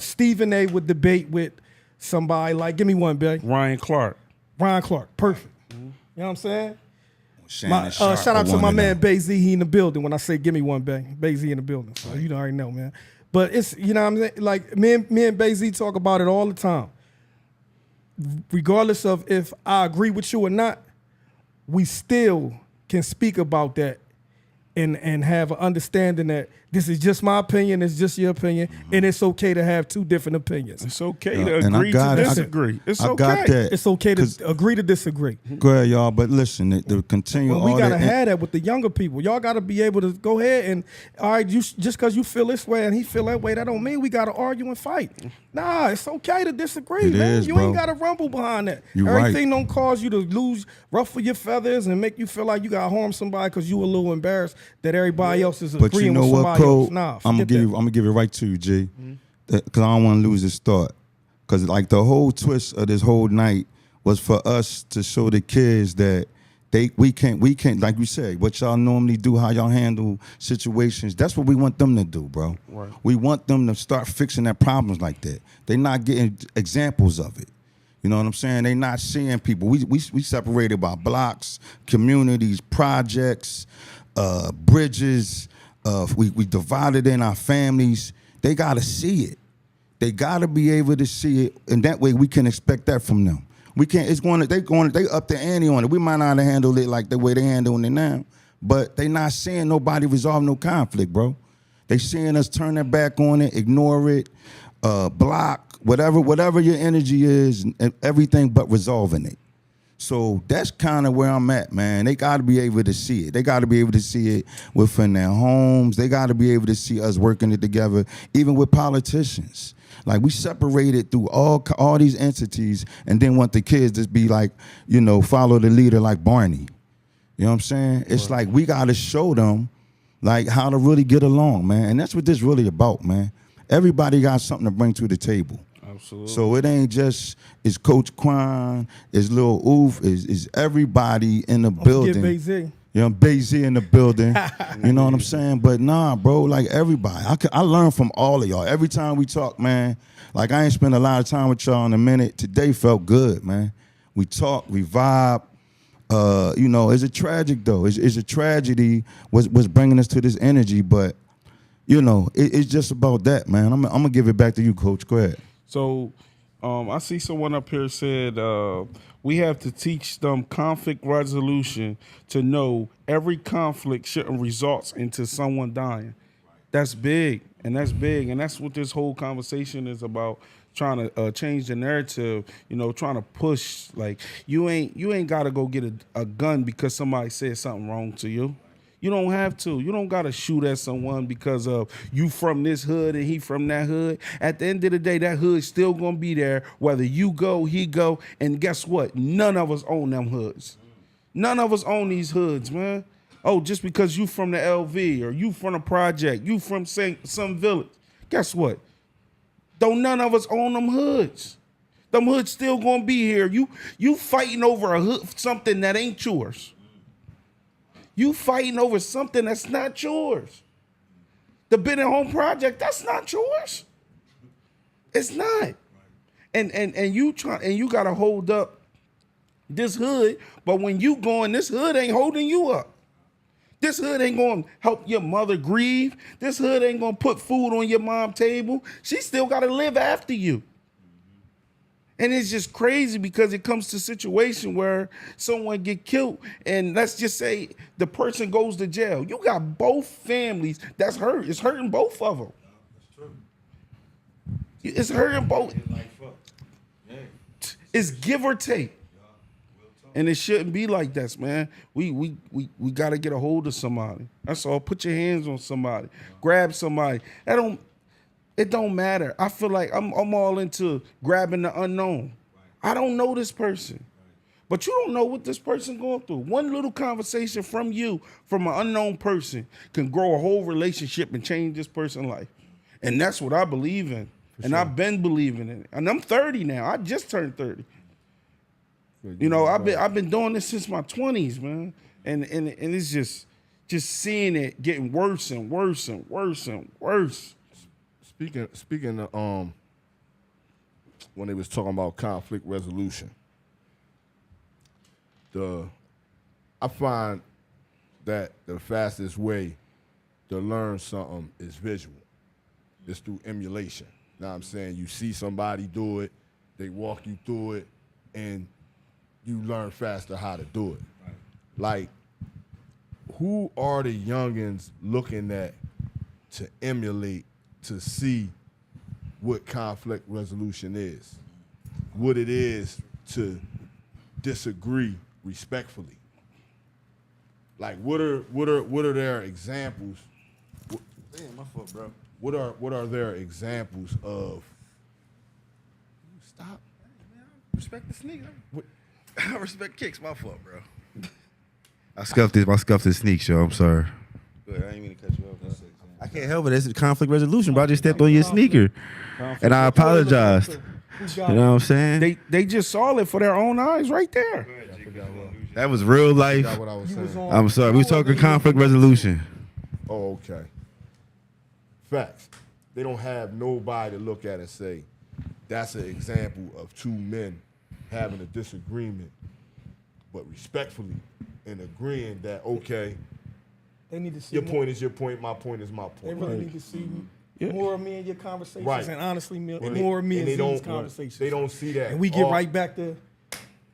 Stephen A would debate with somebody like, give me one, Billy. Ryan Clark. Ryan Clark, perfect. You know what I'm saying? Shannon Sharp, Shout out to one my of man them. Bay Z. He in the building. When I say give me one, Bay Z in the building. So you already know, man. But it's, you know what I'm saying? Like me and Bay Z talk about it all the time. Regardless of if I agree with you or not, we still can speak about that and have an understanding that this is just my opinion, it's just your opinion, and it's okay to have two different opinions. It's okay Yeah, to and I agree got to it. disagree. It's I okay. got that. It's okay to agree to disagree. Go ahead, y'all. But listen, to continue Well, all we gotta that. have that with the younger people. Y'all gotta be able to go ahead and, all right, you just because you feel this way and he feel that way, that don't mean we gotta argue and fight. Nah, it's okay to disagree, It man. is, You bro. ain't gotta rumble behind that. You right. Everything don't cause you to ruffle your feathers and make you feel like you gotta harm somebody because you a little embarrassed that everybody else is But agreeing you know with what, somebody Cole? else. Nah, I'm forget that. gonna give it right to you, G. Because I don't want to lose this thought. Because like the whole twist of this whole night was for us to show the kids that we can't like you said, what y'all normally do, how y'all handle situations. That's what we want them to do, bro. Right. We want them to start fixing their problems like that. They not getting examples of it. You know what I'm saying? They not seeing people. We separated by blocks, communities, projects, bridges. We divided in our families. They got to see it. They got to be able to see it, and that way we can expect that from them. We can't. They up the ante on it. We might not have handled it like the way they handling it now, but they not seeing nobody resolve no conflict, bro. They seeing us turn their back on it, ignore it, block whatever your energy is, and everything but resolving it. So that's kind of where I'm at, man. They got to be able to see it. They got to be able to see it within their homes. They got to be able to see us working it together, even with politicians. Like, we separated through all these entities and then want the kids to be like, you know, follow the leader like Barney. You know what I'm saying? It's like we got to show them, like, how to really get along, man. And that's what this really about, man. Everybody got something to bring to the table. Absolutely. So it ain't just, it's Coach Quan, it's Lil Oof, it's everybody in the Don't building. forget Bay Z. You know, Bay-Z in the building. You know what I'm saying? But nah, bro, like everybody. I learn from all of y'all. Every time we talk, man, like I ain't spent a lot of time with y'all in a minute. Today felt good, man. We talk, we vibe. You know, it's a tragic though. It's a tragedy what's bringing us to this energy, but you know, it's just about that, man. I'm gonna give it back to you, Coach. Go ahead. So I see someone up here said we have to teach them conflict resolution to know every conflict shouldn't result into someone dying. That's big, and that's big, and that's what this whole conversation is about. Trying to change the narrative, you know, trying to push. Like you ain't got to go get a gun because somebody said something wrong to you. You don't have to. You don't got to shoot at someone because of you from this hood and he from that hood. At the end of the day, that hood's still going to be there whether you go, he go. And guess what? None of us own them hoods. None of us own these hoods, man. Oh, just because you from the LV or you from the project, you from some village. Guess what? Don't none of us own them hoods. Them hoods still going to be here. You fighting over a hood, something that ain't yours. You fighting over something that's not yours. The Bennett Home Project, that's not yours. It's not. And you gotta hold up this hood, but when you going, this hood ain't holding you up. This hood ain't gonna help your mother grieve. This hood ain't gonna put food on your mom's table. She still gotta live after you. And it's just crazy because it comes to a situation where someone get killed and let's just say the person goes to jail. You got both families that's hurt. It's hurting both of them. It's hurting both. It's give or take. And it shouldn't be like this, man. We got to get a hold of somebody. That's all. Put your hands on somebody. Grab somebody. It don't matter. I feel like I'm all into grabbing the unknown. I don't know this person. But you don't know what this person going through. One little conversation from you, from an unknown person, can grow a whole relationship and change this person's life. And that's what I believe in. And I've been believing in it. And I'm 30 now. I just turned 30. You know, I've been doing this since my 20s, man. And it's just seeing it getting worse and worse and worse and worse. Speaking of when they was talking about conflict resolution, I find that the fastest way to learn something is visual. It's through emulation. You know what I'm saying? You see somebody do it, they walk you through it, and you learn faster how to do it. Right. Like, who are the youngins looking at to emulate to see what conflict resolution is, what it is to disagree respectfully? Like, what are their examples? Damn, my foot, bro. What are their examples of? Stop. Respect the sneak. I respect kicks. My fault, bro. I scuffed this sneak show. I'm sorry. Good. I ain't mean to cut you off. Bro. I can't help it. It's conflict resolution, bro. I just stepped on your sneaker, and I apologized. You know what I'm saying? They just saw it for their own eyes right there. That was real life. What I was saying. I'm sorry. We was talking conflict resolution. Oh, okay. Facts. They don't have nobody to look at and say, that's an example of two men having a disagreement, but respectfully and agreeing that, okay, They need to see your more. point is your point, my point is my point. They really need to see more of me in your conversations, Right. and honestly, And more of me and in they these don't- conversations. They don't see that. and we get right back to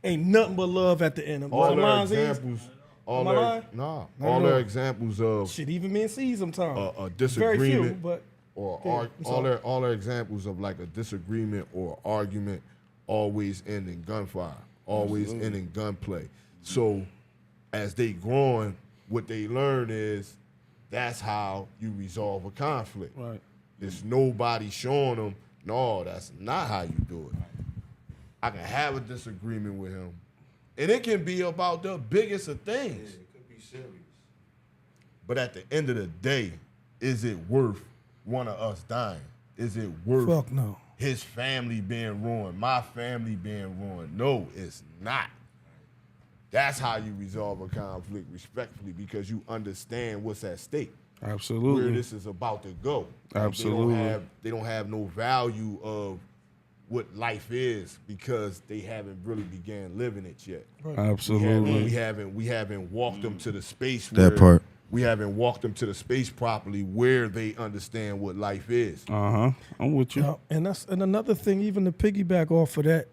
ain't nothing but love at the end of all the their lines. examples. All Am I their lying? nah. Not All at their all. examples of Shit, even men see sometimes. a Very disagreement, few, but or yeah, I'm sorry. all their examples of like a disagreement or argument always end in gunfire, always end in gunplay. So as they growing, what they learn is that's how you resolve a conflict. Right. It's nobody showing them, no, that's not how you do it. I can have a disagreement with him, and it can be about the biggest of things. It could be serious. But at the end of the day, is it worth one of us dying? Is it worth Fuck no. his family being ruined, my family being ruined? No, it's not. That's how you resolve a conflict respectfully, because you understand what's at stake. Absolutely. Where this is about to go. Like, Absolutely. They don't have no value of what life is because they haven't really began living it yet. Absolutely. We haven't walked them to the space That part. we haven't walked them to the space properly where they understand what life is. I'm with you. Yeah, and another thing, even to piggyback off of that,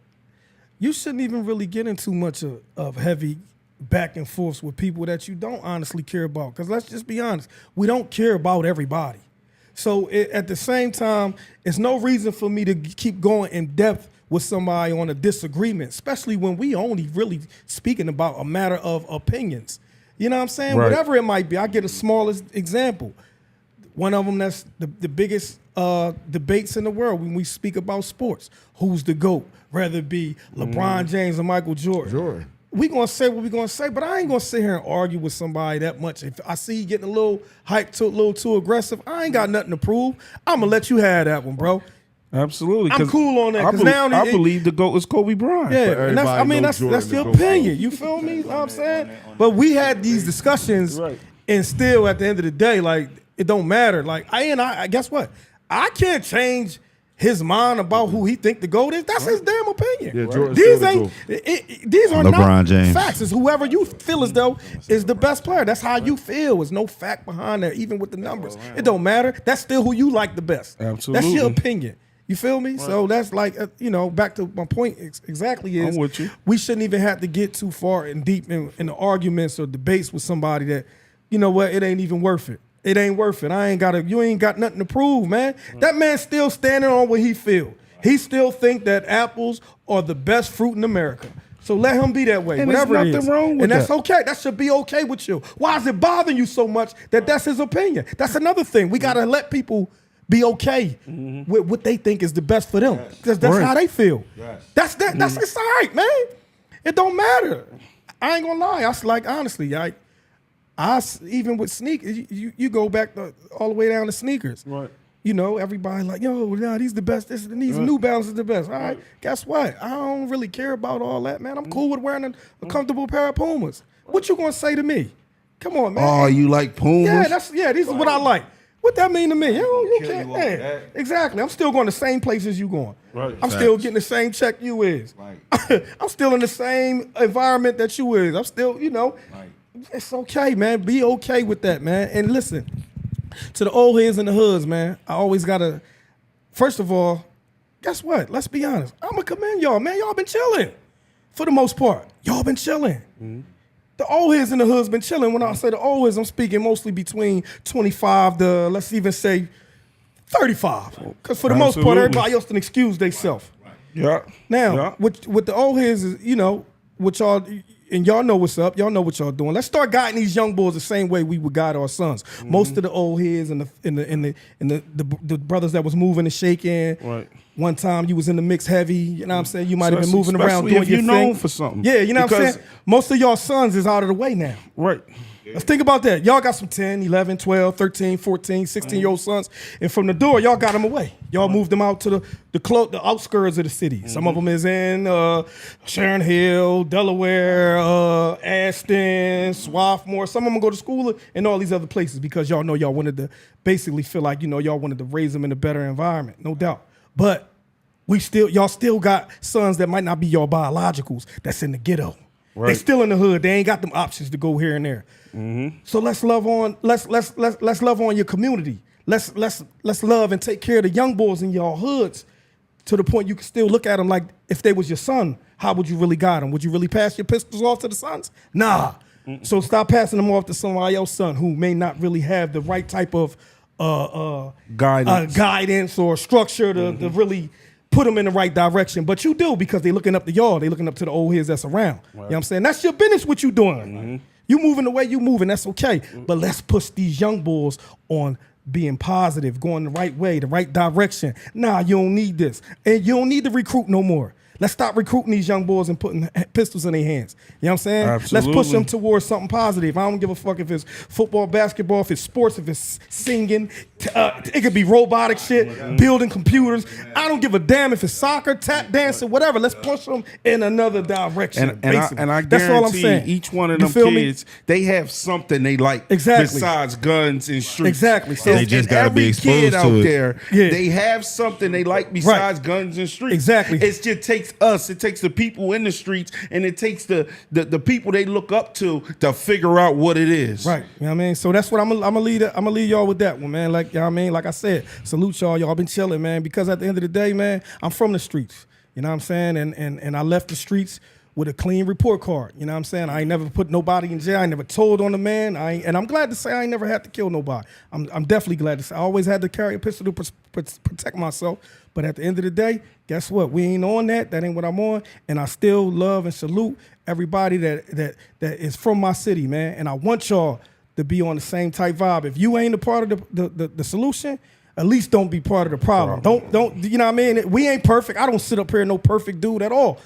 you shouldn't even really get into much of heavy back and forths with people that you don't honestly care about. Because let's just be honest, we don't care about everybody. So at the same time, it's no reason for me to keep going in depth with somebody on a disagreement, especially when we only really speaking about a matter of opinions. You know what I'm saying? Right. Whatever it might be. I get a smallest example. One of them that's the biggest debates in the world when we speak about sports. Who's the GOAT? Whether it be LeBron James or Michael Jordan. We gonna say what we gonna say, but I ain't gonna sit here and argue with somebody that much. If I see you getting a little hyped, a little too aggressive, I ain't got nothing to prove. I'm gonna let you have that one, bro. Absolutely. I'm 'cause cool on that, I 'cause believe, now I believe the GOAT is Kobe Bryant. Yeah, But and that's everybody that's knows your Jordan the GOAT. opinion. You feel me? You know what I'm saying? But we had these discussions, Right. and still at the end of the day, like it don't matter. Like I guess what? I can't change his mind about who he think the GOAT is. That's his damn opinion. Yeah, Jordan's These still the ain't these are LeBron not James. facts. It's whoever you feel as though is the best player. That's how you feel. There's no fact behind that, even with the numbers. It don't matter. That's still who you like the best. Absolutely. That's your opinion. You feel me? So that's like, back to my point exactly is I'm with you. we shouldn't even have to get too far and deep in the arguments or debates with somebody that, you know what, it ain't even worth it. It ain't worth it. You ain't got nothing to prove, man. That man's still standing on what he feel. He still think that apples are the best fruit in America. So let him be that way, And there's whatever it nothing is. wrong with and that's that. okay. That should be okay with you. Why is it bothering you so much that that's his opinion? That's another thing. We got to let people be okay with what they think is the best for them. Because that's how they feel. That's it's all right, man. It don't matter. I ain't gonna lie. Honestly, even with sneakers, you go back all the way down to sneakers. Right. You know, everybody like, yo, nah, these the best. These New Balance is the best. All right, guess what? I don't really care about all that, man. I'm cool with wearing a comfortable pair of Pumas. What you gonna say to me? Come on, man. Oh, you like Pumas? Yeah, these are what I like. What that mean to me? You can't. Yeah, exactly. I'm still going the same places you going. Right. I'm still getting the same check you is. Right. I'm still in the same environment that you is. I'm still, Right. it's okay, man. Be okay with that, man. And listen, to the old heads and the hoods, man, I always gotta, first of all, guess what? Let's be honest. I'm gonna commend y'all, man. Y'all been chilling. For the most part. Y'all been chilling. The old heads and the hoods been chilling. When I say the old heads, I'm speaking mostly between 25 to, let's even say, 35. Because for the most part, Absolutely. everybody else can excuse themselves. Yeah. Now, Yeah. with the old heads, is, what y'all, and y'all know what's up. Y'all know what y'all doing. Let's start guiding these young boys the same way we would guide our sons. Most of the old heads and the brothers that was moving and shaking. Right. One time you was in the mix heavy. You know what I'm saying? You might have been moving around Especially doing if your you're thing. known for something. Yeah, you know what I'm Because- saying? Most of y'all sons is out of the way now. Right. Let's think about that. Y'all got some 10, 11, 12, 13, 14, 16-year-old sons. And from the door, y'all got them away. Y'all moved them out to the outskirts of the city. Some of them is in Sharon Hill, Delaware, Ashton, Swarthmore. Some of them go to school in all these other places because y'all know y'all wanted to basically feel like, y'all wanted to raise them in a better environment. No doubt. But y'all still got sons that might not be your biologicals that's in the ghetto. They Right. still in the hood. They ain't got them options to go here and there. So let's love on your community. Let's love and take care of the young boys in y'all hoods to the point you can still look at them like if they was your son, how would you really guide them? Would you really pass your pistols off to the sons? Nah. So stop passing them off to somebody else's son who may not really have the right type of guidance or structure to really put them in the right direction. But you do because they looking up to y'all. They looking up to the old heads that's around. You know what I'm saying? That's your business what you doing. You moving the way you moving, that's okay. But let's push these young boys on being positive, going the right way, the right direction. Nah, you don't need this. And you don't need to recruit no more. Let's stop recruiting these young boys and putting pistols in their hands. You know what I'm saying? Absolutely. Let's push them towards something positive. I don't give a fuck if it's football, basketball, if it's sports, if it's singing. It could be robotic shit, building computers. I don't give a damn if it's soccer, tap dancing, whatever. Let's push them in another direction. And I That's all I'm guarantee saying. each one of You them feel me? kids, they have something they like Exactly. besides guns and streets. Exactly. So They just gotta be every exposed kid to out it. there, Yeah. they have something they like besides guns and streets. Exactly. It just takes us. It takes the people in the streets, and it takes the people they look up to figure out what it is. Right. You know what I mean? So that's what I'm gonna lead y'all with that one, man. Like, you know what I mean? Like I said, salute y'all. Y'all been chilling, man, because at the end of the day, man, I'm from the streets. You know what I'm saying? And I left the streets with a clean report card. You know what I'm saying? I ain't never put nobody in jail. I ain't never told on a man. And I'm glad to say I ain't never had to kill nobody. I'm definitely glad to say I always had to carry a pistol to protect myself. But at the end of the day, guess what? We ain't on that. That ain't what I'm on. And I still love and salute everybody that is from my city, man. And I want y'all to be on the same type vibe. If you ain't a part of the solution, at least don't be part of the problem. Don't you know what I mean? We ain't perfect. I don't sit up here no perfect dude at all.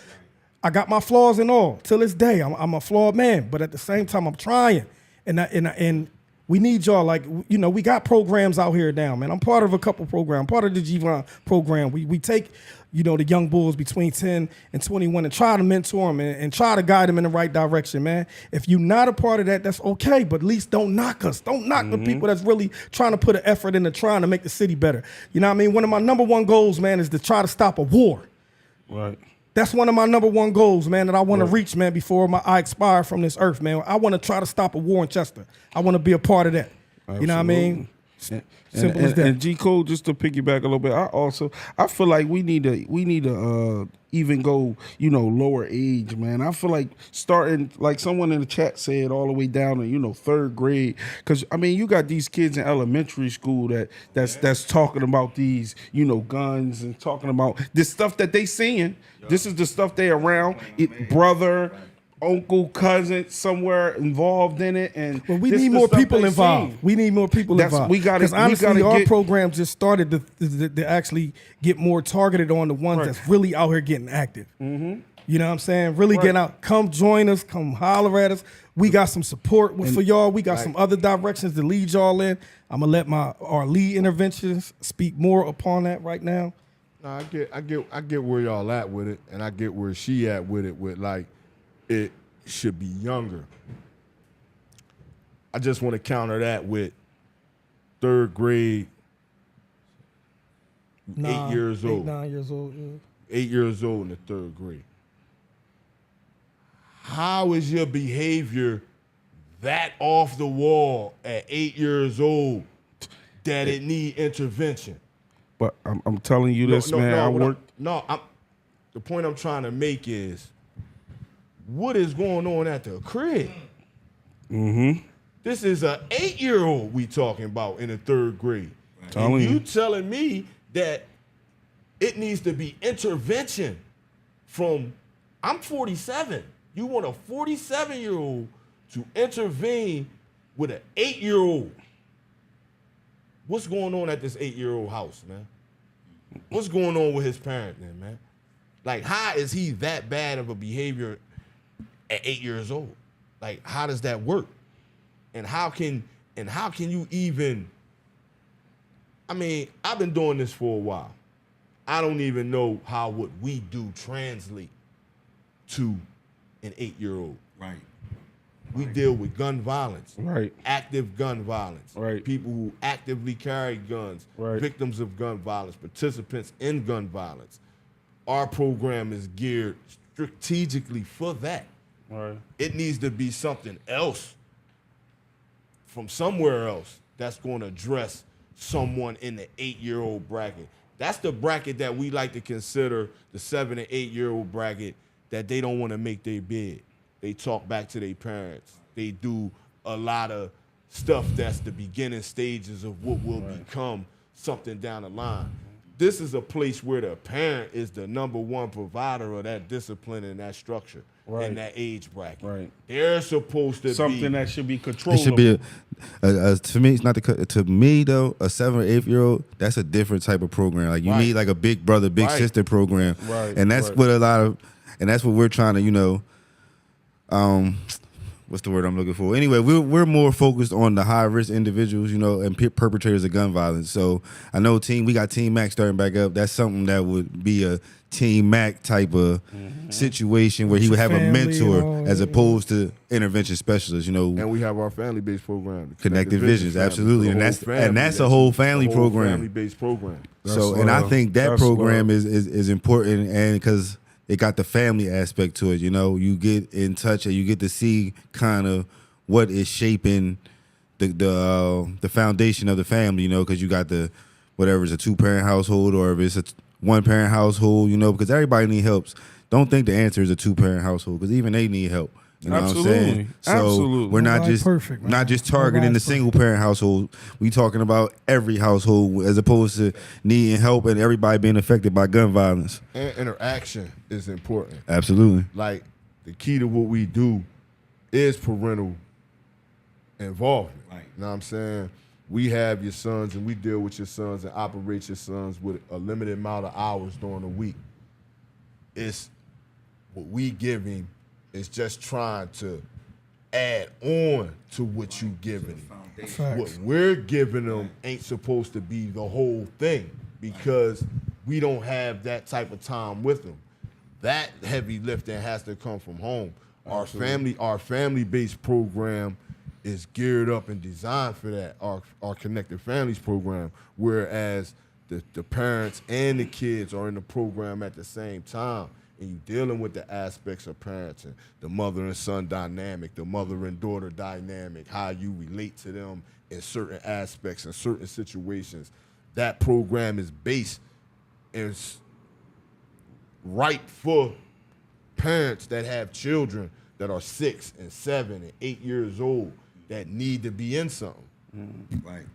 I got my flaws and all. Till this day, I'm a flawed man. But at the same time, I'm trying. And we need y'all. Like, you know, we got programs out here now, man. I'm part of a couple programs. Part of the G-Von program. We take, you know, the young bulls between 10 and 21 and try to mentor them and try to guide them in the right direction, man. If you're not a part of that, that's okay. But at least don't knock us. Don't knock the people that's really trying to put an effort into trying to make the city better. You know what I mean? One of my number one goals, man, is to try to stop a war. Right. That's one of my number one goals, man, that I want to reach, man, before I expire from this earth, man. I want to try to stop a war in Chester. I want to be a part of that. Absolutely. You know what I mean? Simple as that. And G Code, just to piggyback a little bit, I feel like we need to even go, you know, lower age, man. I feel like starting, like someone in the chat said, all the way down to, you know, 3rd grade. Because I mean, you got these kids in elementary school that's talking about these, you know, guns and talking about this stuff that they seeing. This is the stuff they around. Brother, uncle, cousin, somewhere involved in it, and well, we need more people involved. We need more people involved. Because honestly, our program just started to actually get more targeted on the ones that's really out here getting active. Mm-hmm. You know what I'm saying? Really getting out. Come join us. Come holler at us. We got some support for y'all. We got some other directions to lead y'all in. I'm gonna let our lead interventions speak more upon that right now. No, I get where y'all at with it, and I get where she at with it. With like, it should be younger. I just want to counter that with 3rd grade, 8 years old. 9 years old. Yeah. 8 years old in the 3rd grade. How is your behavior that off the wall at 8 years old that it need intervention? But I'm telling you this, man. The point I'm trying to make is, what is going on at the crib? Mm-hmm. This is an 8-year-old we talking about in the 3rd grade. And you telling me that it needs to be intervention from, I'm 47. You want a 47-year-old to intervene with an 8-year-old. What's going on at this 8-year-old house, man? What's going on with his parent then, man? Like, how is he that bad of a behavior at 8 years old? Like, how does that work? And how can you even, I mean, I've been doing this for a while. I don't even know how what we do translate to an 8-year-old. Right. We deal with gun violence, right? Active gun violence, right? People who actively carry guns, right? Victims of gun violence, participants in gun violence. Our program is geared strategically for that. Right. It needs to be something else from somewhere else that's going to address someone in the 8-year-old bracket. That's the bracket that we like to consider the 7 and 8-year-old bracket that they don't want to make their bed. They talk back to their parents. They do a lot of stuff that's the beginning stages of what will become something down the line. this is a place where the parent is the number one provider of that discipline and that structure in that age bracket. Right. They're supposed to Something be that should be It controllable. should be to me. It's not to me though. A 7 or 8-year-old, that's a different type of program. Like you Right. need like a big brother, big Right. sister program, Right, and that's right. what a lot of, and that's what we're trying to, what's the word I'm looking for? Anyway, we're more focused on the high risk individuals, and perpetrators of gun violence. So I know we got Team Mac starting back up. That's something that would be a Team Mac type of situation where he would have a Family, mentor as opposed to intervention specialists. and we have our family-based program, the Connected Visions, family, absolutely, the and whole that's family, a whole family the whole program. family-based program. So, That's and I love. think that That's program love. is important, and because it got the family aspect to it. You get in touch and you get to see kind of what is shaping the foundation of the family. Because you got whatever it's a 2-parent household or if it's a 1-parent household. Because everybody need help. Don't think the answer is a 2-parent household because even they need help. You know what I'm saying? Absolutely. So Absolutely. we're not Nobody's just perfect, man. not just targeting the Nobody's single parent household. We talking about every household as opposed to needing help and everybody being affected by gun violence. And interaction is important. Absolutely. Like the key to what we do is parental involvement. Right. You know what I'm saying? We have your sons and we deal with your sons and operate your sons with a limited amount of hours during the week. It's what we give him is just trying to add on to what you giving him. Facts. What we're giving them ain't supposed to be the whole thing because we don't have that type of time with them. That heavy lifting has to come from home. Our family-based program is geared up and designed for that. Our Connected Families program, whereas the parents and the kids are in the program at the same time. And you dealing with the aspects of parenting, the mother and son dynamic, the mother and daughter dynamic, how you relate to them in certain aspects and certain situations. That program is based and it's right for parents that have children that are 6 and 7 and 8 years old that need to be in something. Right.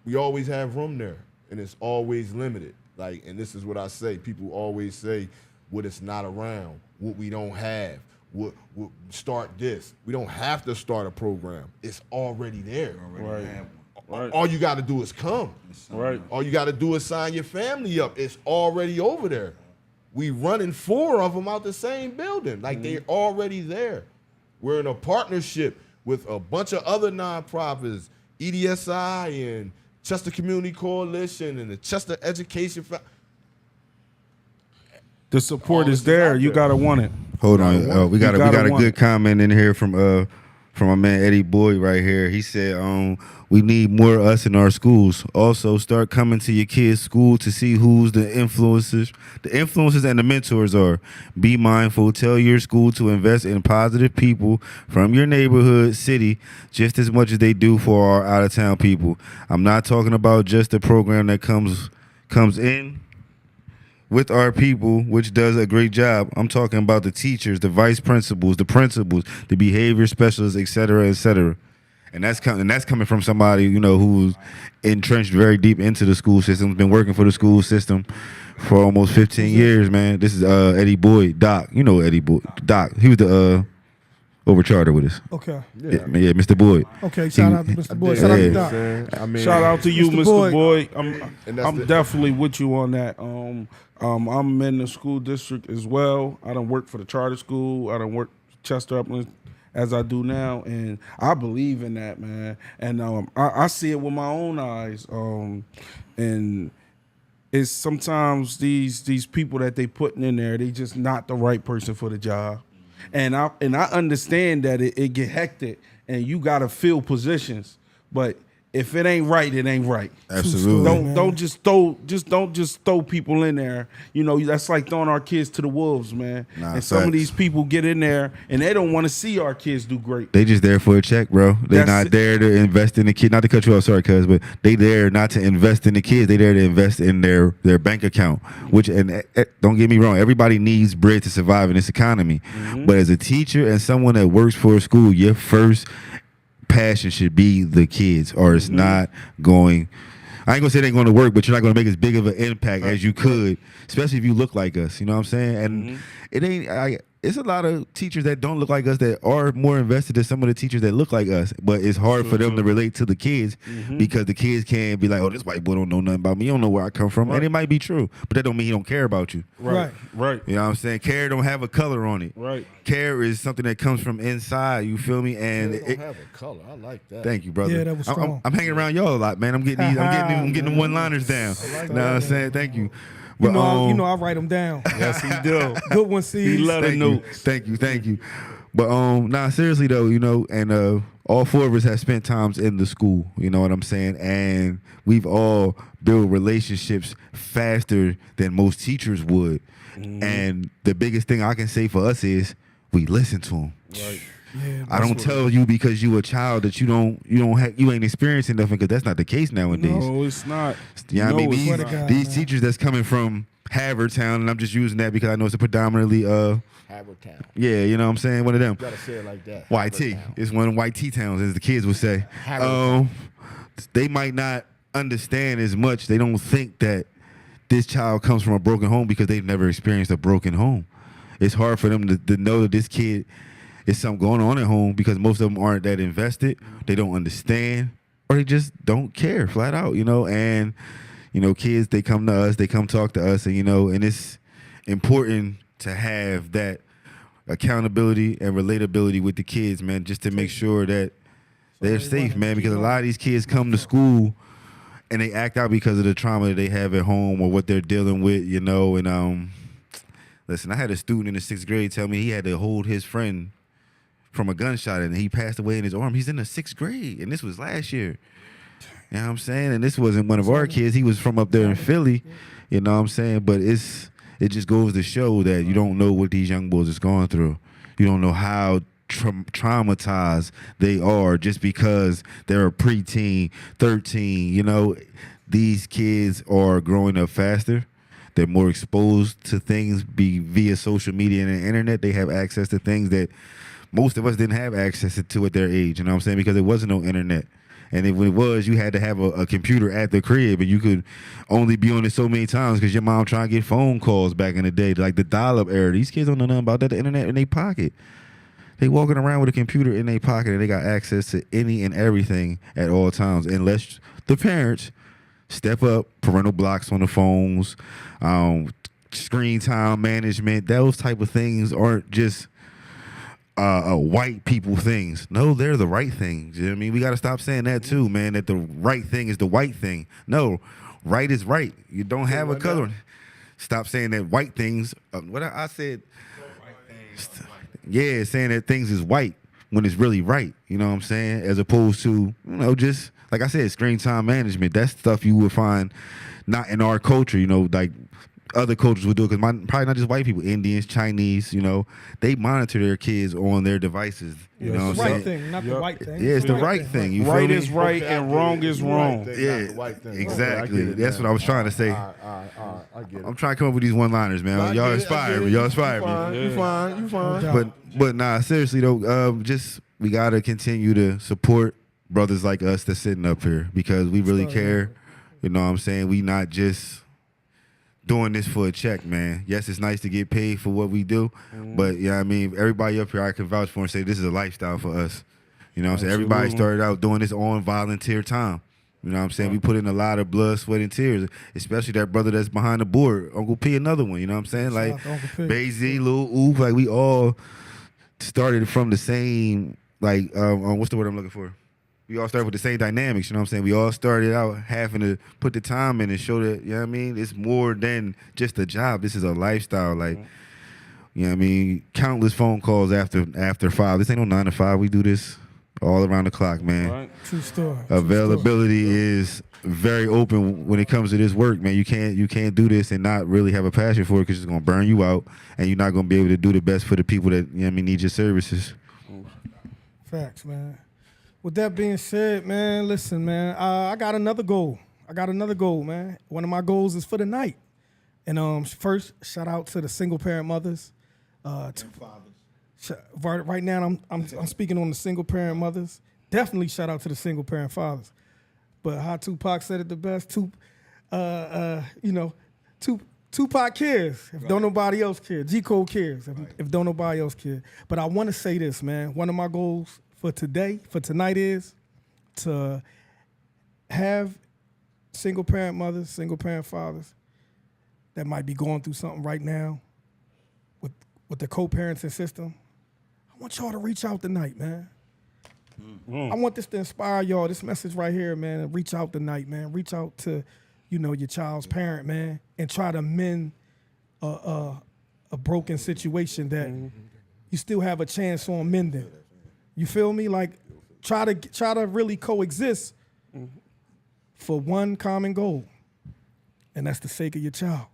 We always have room there, and it's always limited. And this is what I say. People always say what it's not around, what we don't have, what start this. We don't have to start a program. It's already there. Right. All you got to do is come. Right. All you got to do is sign your family up. It's already over there. We running 4 of them out the same building. They're already there. We're in a partnership with a bunch of other nonprofits, EDSI and Chester Community Coalition and the Chester Education. The support All is this is there. out You there. gotta want it. Hold on. We got a want good it. comment in here from my man Eddie Boyd right here. He said, we need more of us in our schools. Also, start coming to your kids' school to see who's the influencers and the mentors are. Be mindful. Tell your school to invest in positive people from your neighborhood, city, just as much as they do for our out-of-town people. I'm not talking about just the program that comes in with our people, which does a great job. I'm talking about the teachers, the vice principals, the principals, the behavior specialists, et cetera, et cetera. And that's coming from somebody, who's entrenched very deep into the school system, been working for the school system for almost 15 years, man. This is Eddie Boyd, Doc. You know Eddie Boyd, Doc. He was the over charter with us. Okay. Yeah, Mr. Boyd. Okay. Shout out to Mr. Boyd. Shout out to Doc. Shout out to you, Mr. Mr. Boyd. Boyd. And that's I'm definitely with you on that. I'm in the school district as well. I don't work for the charter school. I don't work Chester Upland as I do now, and I believe in that, man. And I see it with my own eyes. And it's sometimes these people that they putting in there, they just not the right person for the job. And I understand that it get hectic and you gotta fill positions, but if it ain't right, it ain't right. Absolutely. Don't just throw people in there. That's like throwing our kids to the wolves, man. And some of facts. these people get in there and they don't want to see our kids do great. They just there for a check, bro. They That's not it. there to invest in the kid. Not to cut you off, sorry, cuz, but they there not to invest in the kids. They there to invest in their bank account. Which, and don't get me wrong, everybody needs bread to survive in this economy. But as a teacher and someone that works for a school, your first passion should be the kids, or it's not going I ain't gonna say it ain't gonna work, but you're not gonna make as big of an impact as you could, especially if you look like us. You know what I'm saying? And it ain't. It's a lot of teachers that don't look like us that are more invested than some of the teachers that look like us. But it's hard for them to relate to the kids because the kids can't be like, "Oh, this white boy don't know nothing about me. You don't know where I come from," and it might be true, but that don't mean he don't care about you. Right. You know what I'm saying? Care don't have a color on it. Right. Care is something that comes from inside. You feel me? And They don't have a color. I like that. thank you, brother. Yeah, that was strong. I'm hanging around y'all a lot, man. I'm getting them one-liners down. You know what I'm saying? Thank you. But, You know, I write them down. Yes, he do. Good one, C. He love the notes. Thank you. But nah, seriously though, you know, and all four of us have spent times in the school. You know what I'm saying? And we've all built relationships faster than most teachers would. And the biggest thing I can say for us is we listen to them. Right. Yeah, I don't tell you because you a child that you ain't experiencing nothing, because that's not the case nowadays. No, it's not. Yeah, I mean it's Swear to not. God, these man. teachers that's coming from Havertown, and I'm just using that because I know it's a predominantly Havertown. yeah, you know what I'm saying, one of them. You gotta say it like that. YT. Havertown. It's one of them white T towns, as the kids would say. Havertown. They might not understand as much. They don't think that this child comes from a broken home because they've never experienced a broken home. It's hard for them to know that this kid is something going on at home because most of them aren't that invested. They don't understand, or they just don't care flat out, you know. And, you know, kids, they come to us, they come talk to us, and, you know, and it's important to have that accountability and relatability with the kids, man, just to make sure that they're safe, man, because a lot of these kids come to school and they act out because of the trauma that they have at home or what they're dealing with, you know. And listen, I had a student in the 6th grade tell me he had to hold his friend from a gunshot and he passed away in his arm. He's in the 6th grade, and this was last year. You know what I'm saying? And this wasn't one of our kids. He was from up there in Philly. You know what I'm saying? But it just goes to show that you don't know what these young boys is going through. You don't know how traumatized they are just because they're a preteen, 13. You know, these kids are growing up faster. They're more exposed to things via social media and the internet. They have access to things that most of us didn't have access to at their age. You know what I'm saying? Because there wasn't no internet. And if it was, you had to have a computer at the crib, and you could only be on it so many times because your mom trying to get phone calls back in the day, like the dial-up era. These kids don't know nothing about that. The internet in their pocket. They walking around with a computer in their pocket, and they got access to any and everything at all times, unless the parents step up, parental blocks on the phones, screen time management. Those type of things aren't just white people things. No, they're the right things. You know what I mean? We got to stop saying that too, man, that the right thing is the white thing. No, right is right. You don't have a color. Stop saying that white things. What I said. Yeah, saying that things is white when it's really right. You know what I'm saying? As opposed to, you know, just like I said, screen time management. That's stuff you would find not in our culture. You know, like other cultures would do it, because probably not just white people, Indians, Chinese, you know, they monitor their kids on their devices. You know what I'm right saying? thing, not the right thing. Yeah, it's the right thing. You Right feel is me? right and wrong is wrong. Yeah, exactly. That's what I was trying to say. I get it. I'm trying to come up with these one-liners, man. I get Y'all it, I inspire get me. it. Y'all inspire me. You fine. But nah, seriously though, just we gotta continue to support brothers like us that's sitting up here, because we really care. You know what I'm saying? We not just doing this for a check, man. Yes, it's nice to get paid for what we do, but yeah, I mean, everybody up here I can vouch for and say this is a lifestyle for us. You know what I'm saying? Everybody started out doing this on volunteer time. You know what I'm saying? We put in a lot of blood, sweat, and tears, especially that brother that's behind the board, Uncle P, another one. You know what I'm saying? Like Bazy, Lil Oop, like we all started from the same, like, what's the word I'm looking for? We all started with the same dynamics, you know what I'm saying? We all started out having to put the time in and show that, you know what I mean? It's more than just a job. This is a lifestyle. Like, you know what I mean? Countless phone calls after 5. This ain't no 9 to 5. We do this all around the clock, man. Right. True story. Availability is very open when it comes to this work, man. You can't do this and not really have a passion for it, because it's gonna burn you out, and you're not gonna be able to do the best for the people that, you know what I mean, need your services. Facts, man. With that being said, man, listen, man, I got another goal. Man. One of my goals is for the night. And first, shout out to the single parent mothers. Right now, I'm speaking on the single parent mothers. Definitely shout out to the single parent fathers. But how Tupac said it the best, Tupac cares if don't nobody else care. G. Cole cares if don't nobody else care. But I want to say this, man. One of my goals for tonight is to have single parent mothers, single parent fathers that might be going through something right now with the co-parenting system. I want y'all to reach out tonight, man. I want this to inspire y'all. This message right here, man. Reach out tonight, man. Reach out to, your child's parent, man, and try to mend a broken situation that you still have a chance on mending. You feel me? Like try to really coexist for one common goal, and that's the sake of your child.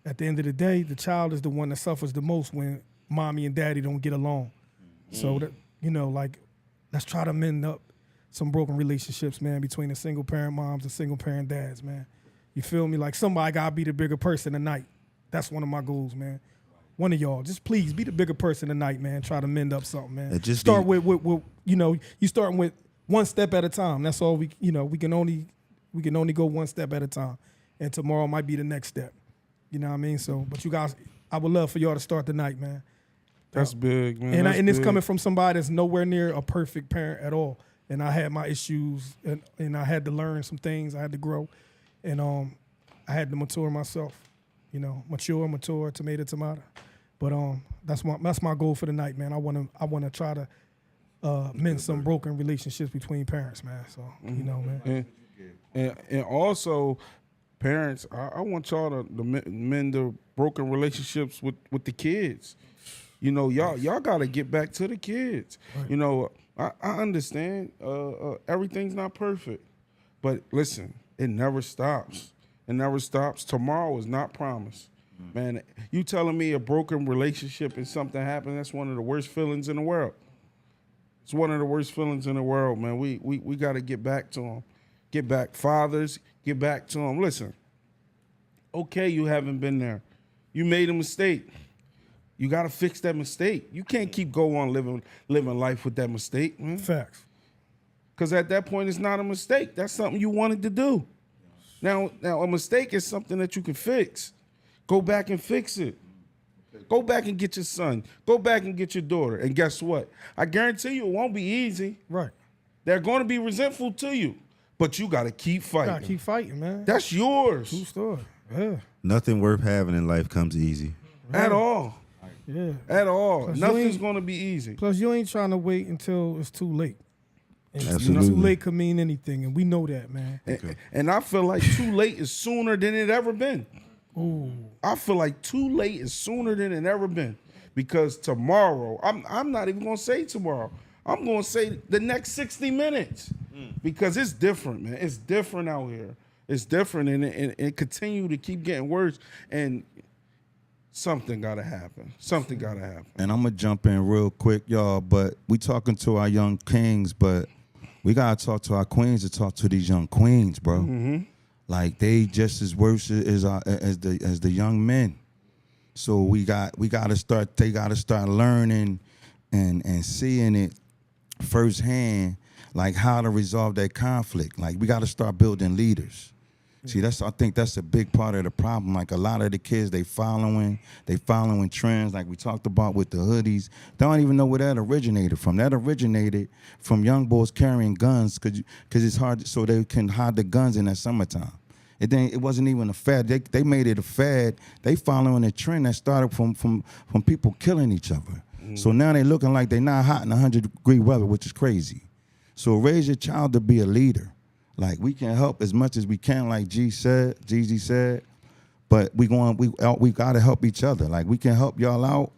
At the end of the day, the child is the one that suffers the most when mommy and daddy don't get along. So that let's try to mend up some broken relationships, man, between the single parent moms and single parent dads, man. You feel me? Like somebody gotta be the bigger person tonight. That's one of my goals, man. One of y'all, just please be the bigger person tonight, man. Try to mend up something, man. Start with you starting with one step at a time. That's all we can only go one step at a time, and tomorrow might be the next step. You know what I mean? So, but you guys, I would love for y'all to start tonight, man. That's big, man. And it's coming from somebody that's nowhere near a perfect parent at all. And I had my issues, and I had to learn some things. I had to grow, and I had to mature myself. Mature, tomato. But that's my goal for the night, man. I wanna try to mend some broken relationships between parents, man. So man. And also, parents, I want y'all to mend the broken relationships with the kids. Y'all got to get back to the kids. Right. I understand everything's not perfect, but listen, it never stops. It never stops. Tomorrow is not promised. Man, you telling me a broken relationship and something happened, that's one of the worst feelings in the world. It's one of the worst feelings in the world, man. We got to get back to them. Get back, fathers, get back to them. Listen, okay, you haven't been there. You made a mistake. You got to fix that mistake. You can't keep on living life with that mistake, man. Facts. Because at that point, it's not a mistake. That's something you wanted to do. Now, a mistake is something that you can fix. Go back and fix it. Go back and get your son. Go back and get your daughter. And guess what? I guarantee you it won't be easy. Right. They're going to be resentful to you. But you got to keep fighting. Got to keep fighting, man. That's yours. True story. Yeah. Nothing worth having in life comes easy. Right. At all. Yeah. At all. Plus, nothing's going to be easy. Plus, you ain't trying to wait until it's too late. And Absolutely. Too late could mean anything, and we know that, man. And I feel like too late is sooner than it ever been. Ooh. I feel like too late is sooner than it ever been. Because tomorrow, I'm not even going to say tomorrow. I'm going to say the next 60 minutes. Because it's different, man. It's different out here. It's different, and it continue to keep getting worse. And something got to happen. Something got to happen. And I'm going to jump in real quick, y'all, but we talking to our young kings, but we got to talk to our queens to talk to these young queens, bro. Mm-hmm. Like, they just as worse as the young men. So they got to start learning and seeing it firsthand, like how to resolve that conflict. Like, we got to start building leaders. See, I think that's a big part of the problem. Like, a lot of the kids, they following trends, like we talked about with the hoodies. They don't even know where that originated from. That originated from young boys carrying guns because it's hard, so they can hide the guns in that summertime. It wasn't even a fad. They made it a fad. They following a trend that started from people killing each other. So now they looking like they not hot in 100-degree weather, which is crazy. So raise your child to be a leader. Like, we can help as much as we can, like Jeezy said, but we got to help each other. Like, we can help y'all out,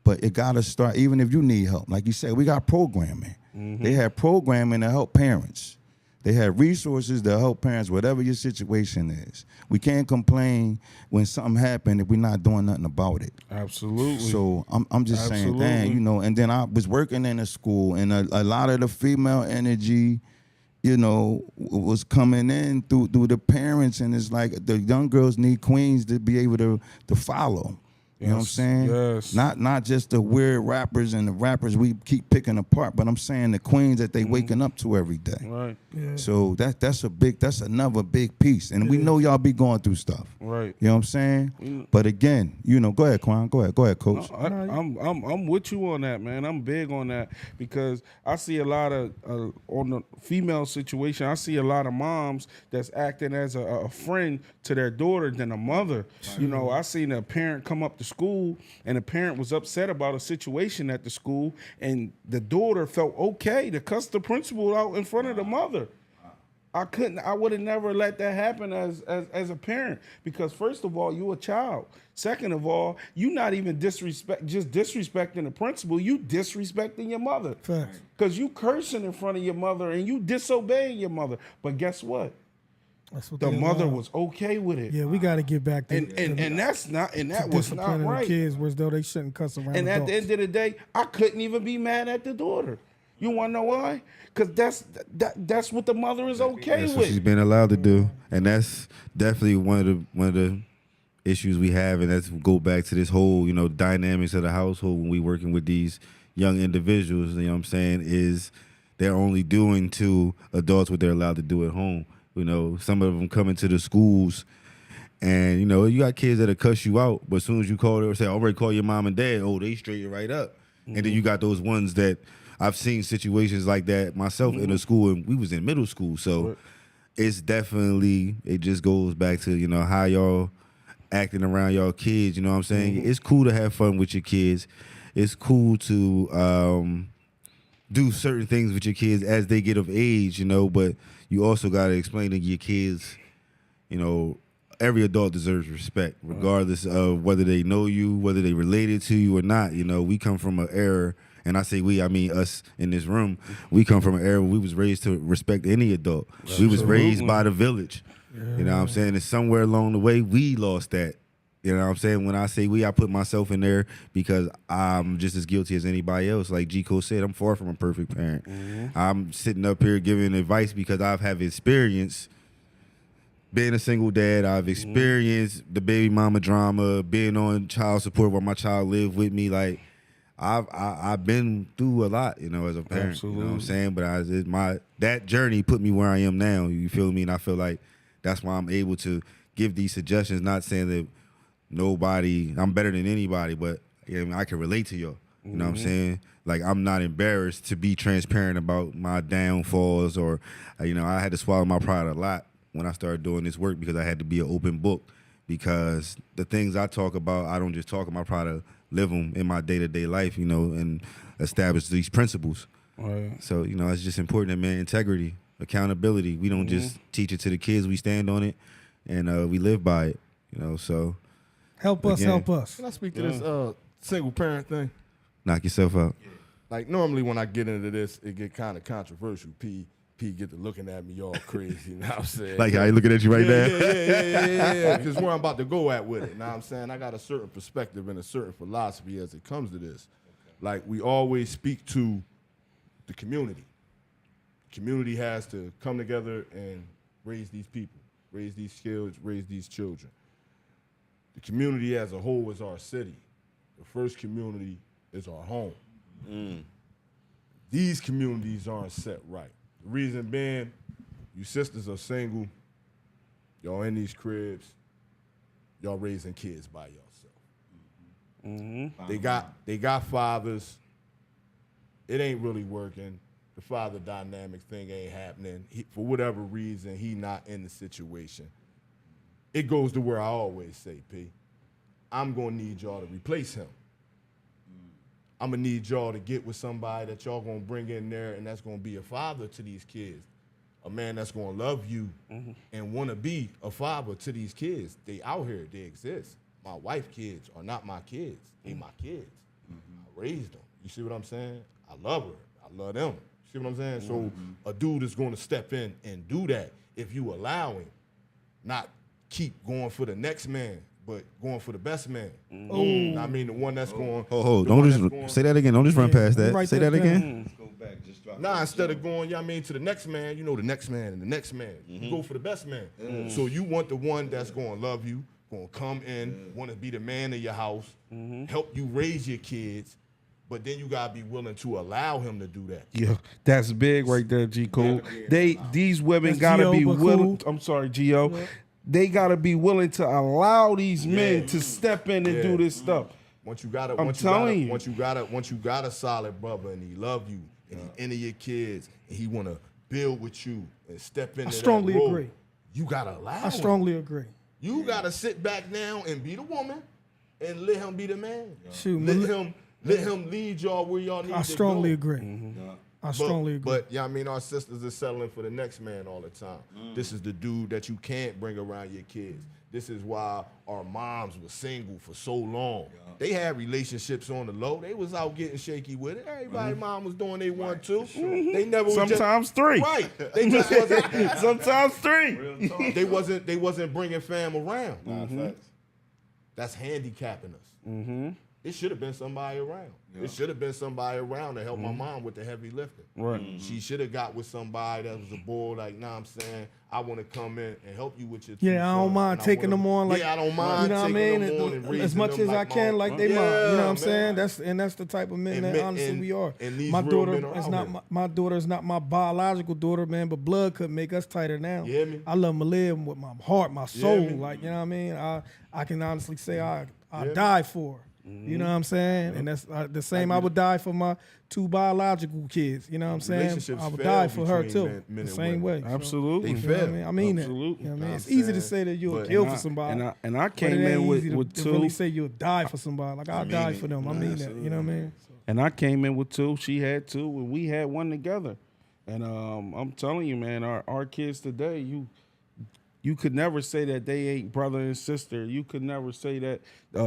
but it got to start, even if you need help. Like you said, we got programming. Mm-hmm. They had programming to help parents. They had resources to help parents, whatever your situation is. We can't complain when something happened if we're not doing nothing about it. Absolutely. So I'm just saying, dang, and then I was working in a school, and a lot of the female energy, was coming in through the parents, and it's like the young girls need queens to be able to follow. You know what I'm saying? Yes. Not just the weird rappers and the rappers we keep picking apart, but I'm saying the queens that they waking up to every day. Right. Yeah. So that's another big piece. And we know y'all be going through stuff. Right. You know what I'm saying? But again, go ahead, Quan. Go ahead, coach. I'm with you on that, man. I'm big on that because I see a lot of on the female situation. I see a lot of moms that's acting as a friend to their daughter than a mother. You know, I seen a parent come up to school and a parent was upset about a situation at the school, and the daughter felt okay to cuss the principal out in front of the mother. I would have never let that happen as a parent, because first of all, you a child. Second of all, you not even disrespecting the principal, you disrespecting your mother. Facts. Because you cursing in front of your mother and you disobeying your mother. But guess what? That's what The they mother allow. was okay with it. Yeah, we got to get back to And that's not, and that was not disciplining right. the kids, whereas though they shouldn't cuss around And at adults. the end of the day, I couldn't even be mad at the daughter. You want to know why? Because that's what the mother is okay That's what with. she's been allowed to do, and that's definitely one of the issues we have, and that's go back to this whole dynamics of the household when we working with these young individuals. You know what I'm saying? Is they're only doing to adults what they're allowed to do at home. Some of them come into the schools, and you got kids that'll cuss you out, but as soon as you call or say, "Already call your mom and dad," they straighten right up. And then you got those ones that I've seen situations like that myself in a school, and we was in middle school, so it's definitely, it just goes back to how y'all acting around y'all kids. You know what I'm saying? It's cool to have fun with your kids. It's cool to do certain things with your kids as they get of age, but you also got to explain to your kids, every adult deserves respect, regardless of whether they know you, whether they related to you or not. We come from an era, and I say we, I mean us in this room, we come from an era where we was raised to respect any adult. We was raised by the village. You know what I'm saying? And somewhere along the way, we lost that. You know what I'm saying? When I say we, I put myself in there because I'm just as guilty as anybody else. Like G. Cole said, I'm far from a perfect parent. I'm sitting up here giving advice because I've have experience being a single dad. I've experienced the baby mama drama, being on child support while my child lived with me. Like, I've been through a lot, as a parent. Absolutely. You know what I'm saying? But that journey put me where I am now. You feel me? And I feel like that's why I'm able to give these suggestions. Not saying that I'm better than anybody, but I can relate to y'all. You know what I'm saying? Like, I'm not embarrassed to be transparent about my downfalls, or I had to swallow my pride a lot when I started doing this work, because I had to be an open book, because the things I talk about, I don't just talk about, I try to live them in my day-to-day life, and establish these principles. Right. So, it's just important, man, integrity, accountability. We don't just teach it to the kids, we stand on it, and we live by it, so. Help us, Again. help us. Can I speak to this single parent thing? Knock yourself out. Like, normally when I get into this, it get kind of controversial. P get to looking at me all crazy. You know what I'm saying? Like how he looking at you right now? Yeah. Because where I'm about to go at with it. You know what I'm saying? I got a certain perspective and a certain philosophy as it comes to this. Like, we always speak to the community. Community has to come together and raise these people, raise these skills, raise these children. The community as a whole is our city. The first community is our home. These communities aren't set right. The reason being, you sisters are single, y'all in these cribs, y'all raising kids by yourself. They got fathers. It ain't really working. The father dynamic thing ain't happening. For whatever reason, he not in the situation. It goes to where I always say, P, I'm gonna need y'all to replace him. I'm gonna need y'all to get with somebody that y'all gonna bring in there, and that's gonna be a father to these kids. A man that's gonna love you and wanna be a father to these kids. They out here, they exist. My wife kids are not my kids. They my kids. I raised them. You see what I'm saying? I love her. I love them. See what I'm saying? So a dude is gonna step in and do that if you allow him. Not keep going for the next man, but going for the best man. I mean, the one that's going. Oh, don't just say that again. Don't just run past that. Write Say that that again. down. Nah, instead of going, to the next man, the next man and the next man. You go for the best man. So you want the one that's going to love you, gonna come in, want to be the man of your house, Mm-hmm. help you raise your kids, but then you gotta be willing to allow him to do that. Yeah, that's big right there, G. Cole. These women That's gotta Gio, be but willing. cool. I'm sorry, Gio. They gotta be willing to allow these men to step in and do this stuff. Once you got a solid brother and he love you and he into your kids and he wanna build with you and step into strongly that role, agree. you gotta allow I him. strongly agree. You gotta sit back now and be the woman and let him be the man. Shoot, Let him lead y'all where y'all need I to strongly go. agree. I strongly agree. But yeah, I mean, our sisters are settling for the next man all the time. This is the dude that you can't bring around your kids. This is why our moms were single for so long. They had relationships on the low. They was out getting shaky with it. Everybody's mom was doing they want to. They never was Sometimes just, three. Right. They just wasn't. Sometimes three. They wasn't bringing fam around. That's handicapping us. It should have been somebody around. It should have been somebody around to help my mom with the heavy lifting. Right. She should have got with somebody that was a boy, like, nah, I'm saying, I want to come in and help you with your two Yeah, I don't sons, mind and I taking wanna- them on. Like, yeah, I don't mind you know what I taking mean? them on and As raising much them as like I can, my- like they Yeah, mom. You know what I'm man. saying? That's the type of men And that men- honestly and- we are. and these My real daughter men are is out not here. my daughter is not my biological daughter, man, but blood could make us tighter now. You hear me? I love Malia with my heart, my soul. me? Like, you know what I mean? I can honestly say I die for her. You know what I'm saying? And that's the same. I would die for my 2 biological kids. You know what I'm saying? Relationships I would fail die for her between too. men the and same women. way. So, Absolutely. They you know what I fail. mean? I mean that. Absolutely. You know what I mean? Know It's what I'm easy to saying? say that you'll But- kill And for I- somebody. and I but came it ain't in easy with to two. really say you'll die for somebody. Like I'll die it. for them. I mean that. You know what I mean? So, And I came in with 2. She had 2, and we had 1 together. And I'm telling you, man, our kids today, you could never say that they ain't brother and sister. You could never say that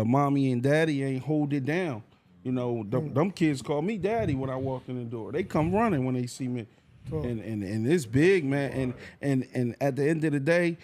mommy and daddy ain't hold it down. You know, them kids call me daddy when I walk in the door. They come running when they see me. And it's big, man. And at the end of the day,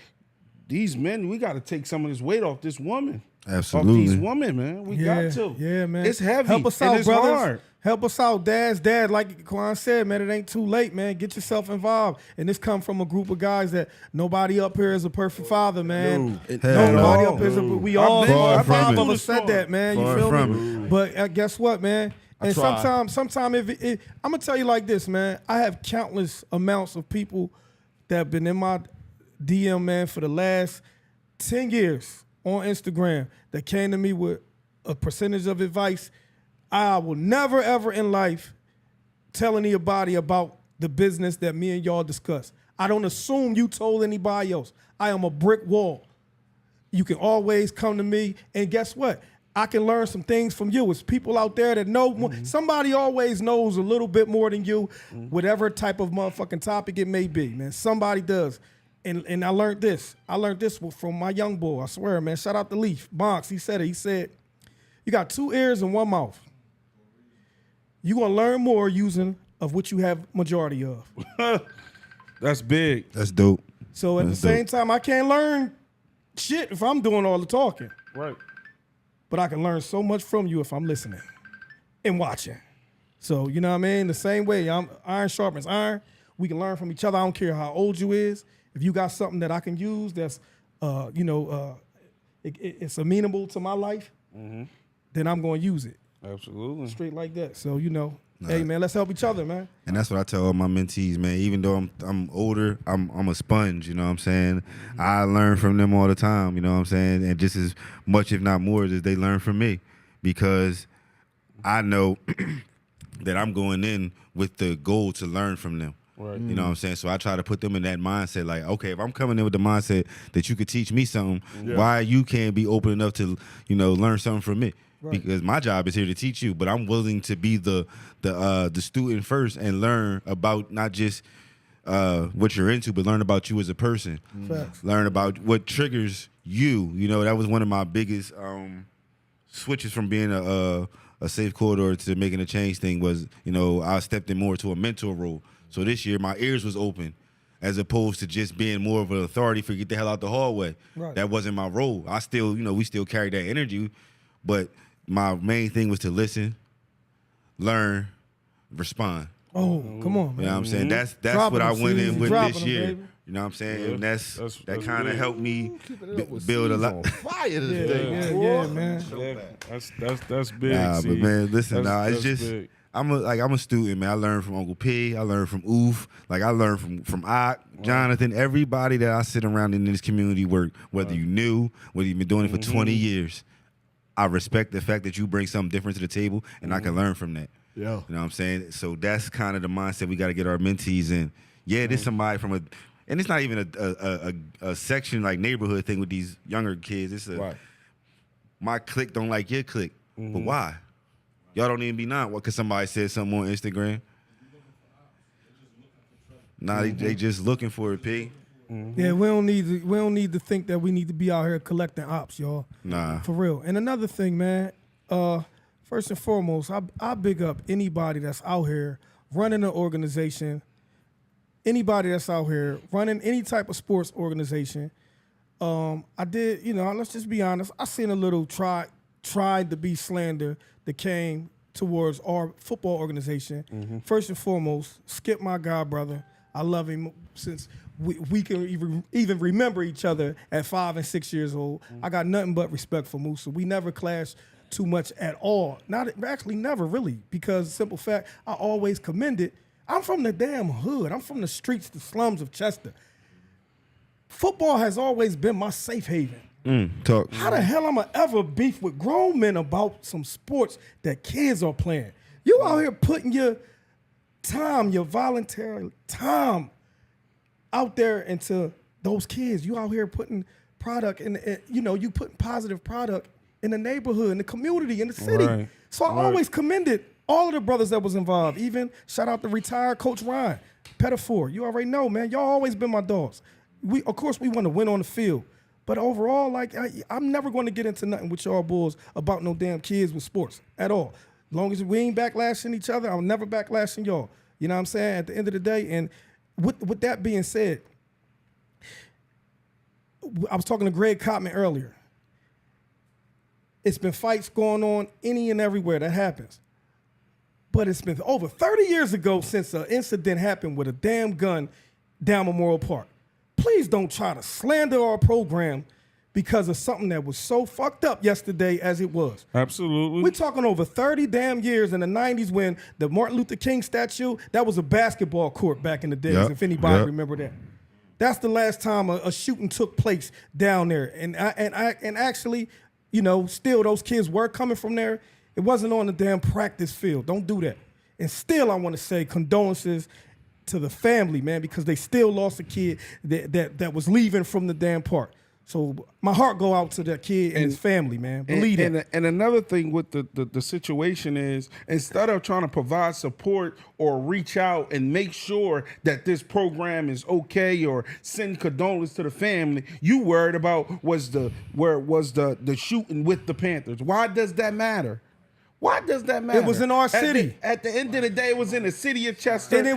these men, we got to take some of this weight off this woman. Absolutely. Off these women, man. We got to. Yeah, man. It's heavy. Help us and out, it's brothers. hard. Help us out, dads. Dad, like Quan said, man, it ain't too late, man. Get yourself involved. And this come from a group of guys that nobody up here is a perfect father, man. Hell Nobody no. up here is we all Far from five it. of us said that, man. You Far feel from me? But guess what, man? And try. sometimes if I'm gonna tell you like this, man. I have countless amounts of people that have been in my DM, man, for the last 10 years on Instagram that came to me with a percentage of advice. I will never, ever in life tell anybody about the business that me and y'all discuss. I don't assume you told anybody else. I am a brick wall. You can always come to me, and guess what? I can learn some things from you. It's people out there that know more. Somebody always knows a little bit more than you, whatever type of motherfucking topic it may be, man. Somebody does. And I learned this. I learned this from my young boy. I swear, man. Shout out to Leaf. Bonks, he said it. He said, you got 2 ears and 1 mouth. You're going to learn more using of what you have majority of. That's big. That's dope. So at That's the same dope. time, I can't learn shit if I'm doing all the talking. Right. But I can learn so much from you if I'm listening and watching. So, you know what I mean? The same way, iron sharpens iron. We can learn from each other. I don't care how old you is. If you got something that I can use that's, it's amenable to my life, then I'm going to use it. Absolutely. Straight like that. So, hey, man, let's help each other, man. And that's what I tell all my mentees, man. Even though I'm older, I'm a sponge, you know what I'm saying? I learn from them all the time, you know what I'm saying? And just as much, if not more, as they learn from me. Because I know that I'm going in with the goal to learn from them. Right. You know what I'm saying? So I try to put them in that mindset, like, okay, if I'm coming in with the mindset that you could teach me something, why you can't be open enough to, learn something from me? Right. Because my job is here to teach you, but I'm willing to be the student first and learn about not just what you're into, but learn about you as a person. Facts. Learn about what triggers you. That was one of my biggest switches from being a safe corridor to making a change thing was, I stepped in more to a mentor role. So this year my ears was open as opposed to just being more of an authority for get the hell out the hallway. Right. That wasn't my role. I still, we still carry that energy, but my main thing was to listen, learn, respond. Oh, come on, man. You know what I'm saying? That's Dropping what I them went seeds, in with dropping this them, year. baby. You know what I'm saying? Yeah, and that that's kind of big. helped me Keeping it up with build a C's lot. on fire this Yeah, day. yeah, man. Yeah, that's big. Nah, but see. man, listen, That's it's just big. I'm a student, man. I learned from Uncle P. I learned from Oof. Like I learned from Ock, Jonathan, everybody that I sit around in this community work. Whether you knew, whether you've been doing it for 20 years, I respect the fact that you bring something different to the table, and I can learn from that. Yeah. You know what I'm saying? So that's kind of the mindset we got to get our mentees in. Yeah, this somebody from a, and it's not even a section like neighborhood thing with these younger kids. It's a Right. my clique don't like your clique, but why? Y'all don't even be not. What? Cause somebody said something on Instagram. Nah, they just looking for it, P. Yeah, we don't need to think that we need to be out here collecting ops, y'all. Nah. For real. And another thing, man, first and foremost, I big up anybody that's out here running an organization, anybody that's out here running any type of sports organization. I did, let's just be honest, I seen a little tried to be slander that came towards our football organization. First and foremost, Skip, my god brother. I love him since we can even remember each other at 5 and 6 years old. I got nothing but respect for Musa. We never clashed too much at all. Actually never really, because simple fact, I always commended. I'm from the damn hood. I'm from the streets, the slums of Chester. Football has always been my safe haven. Talk. How the hell am I ever beef with grown men about some sports that kids are playing? You out here putting your time, your voluntary time out there into those kids. You out here putting product in, you putting positive product in the neighborhood, in the community, in the city. Right. So I always commended all of the brothers that was involved. Even shout out to retired Coach Ryan, Pettifor. You already know, man. Y'all always been my dogs. Of course, we want to win on the field. But overall, I'm never going to get into nothing with y'all bulls about no damn kids with sports at all. As long as we ain't backlashing each other, I'll never backlashing y'all. You know what I'm saying? At the end of the day, and with that being said, I was talking to Greg Cotman earlier. It's been fights going on any and everywhere that happens. But it's been over 30 years ago since an incident happened with a damn gun down Memorial Park. Please don't try to slander our program because of something that was so fucked up yesterday as it was. Absolutely. We're talking over 30 damn years in the 90s when the Martin Luther King statue, that was a basketball court back in the days, if anybody remember that. That's the last time a shooting took place down there. And actually, still those kids were coming from there. It wasn't on the damn practice field. Don't do that. And still, I want to say condolences to the family, man, because they still lost a kid that was leaving from the damn park. So my heart go out to that kid and his family, man. Believe that. And another thing with the situation is, instead of trying to provide support or reach out and make sure that this program is okay or send condolences to the family, you worried about where was the shooting with the Panthers. Why does that matter? Why does that matter? It was in our city. At the end of the day, it was in the city of Chester. And it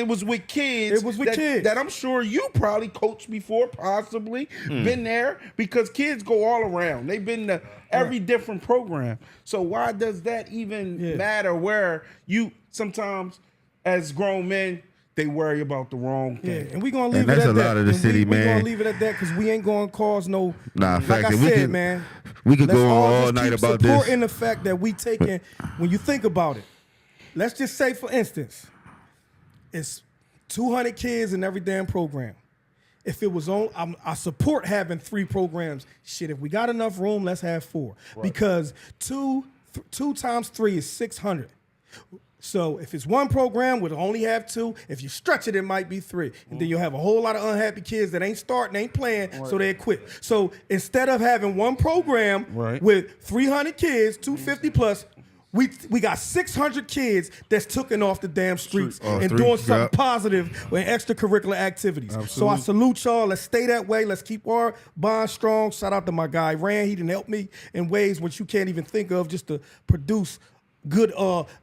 was with kids. It was with kids. That I'm sure you probably coached before, possibly been there, because kids go all around. They've been to every different program. So why does that even matter? Where you sometimes, as grown men, they worry about the wrong thing. Yeah, and we're going to leave And it at that's that. a lot of the And city, We're man. going to leave it at that because we ain't going to cause no... Nah, like fact I that we said, could- man. we could let's go on all all just night keep about this. supporting the fact that we taking... when you think about it, let's just say, for instance, it's 200 kids in every damn program. If it was on, I support having 3 programs. Shit, if we got enough room, let's have 4. Right. Because 2 times 3 is 600. So if it's one program, we'll only have 2. If you stretch it, it might be 3. And then you'll have a whole lot of unhappy kids that ain't starting, ain't playing, so they quit. So instead of having one program with 300 kids, 250 plus, we got 600 kids that's taken off the damn streets and doing something positive with extracurricular activities. Absolutely. So I salute y'all. Let's stay that way. Let's keep our bond strong. Shout out to my guy, Rand. He done helped me in ways which you can't even think of just to produce good,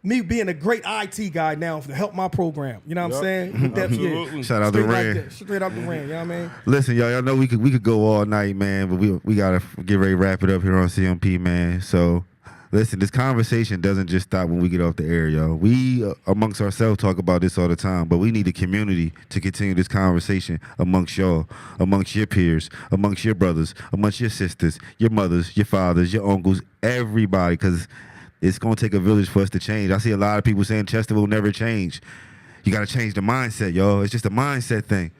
me being a great IT guy now to help my program. You know what I'm saying? With that, Absolutely. Shout out to straight like Rand. that. Straight out the Rand, you know what I mean? Listen, y'all know we could go all night, man, but we gotta get ready to wrap it up here on CMP, man. So Listen, this conversation doesn't just stop when we get off the air, y'all. We, amongst ourselves, talk about this all the time, but we need a community to continue this conversation amongst y'all, amongst your peers, amongst your brothers, amongst your sisters, your mothers, your fathers, your uncles, everybody, because it's going to take a village for us to change. I see a lot of people saying Chester will never change. You got to change the mindset, y'all. It's just a mindset thing.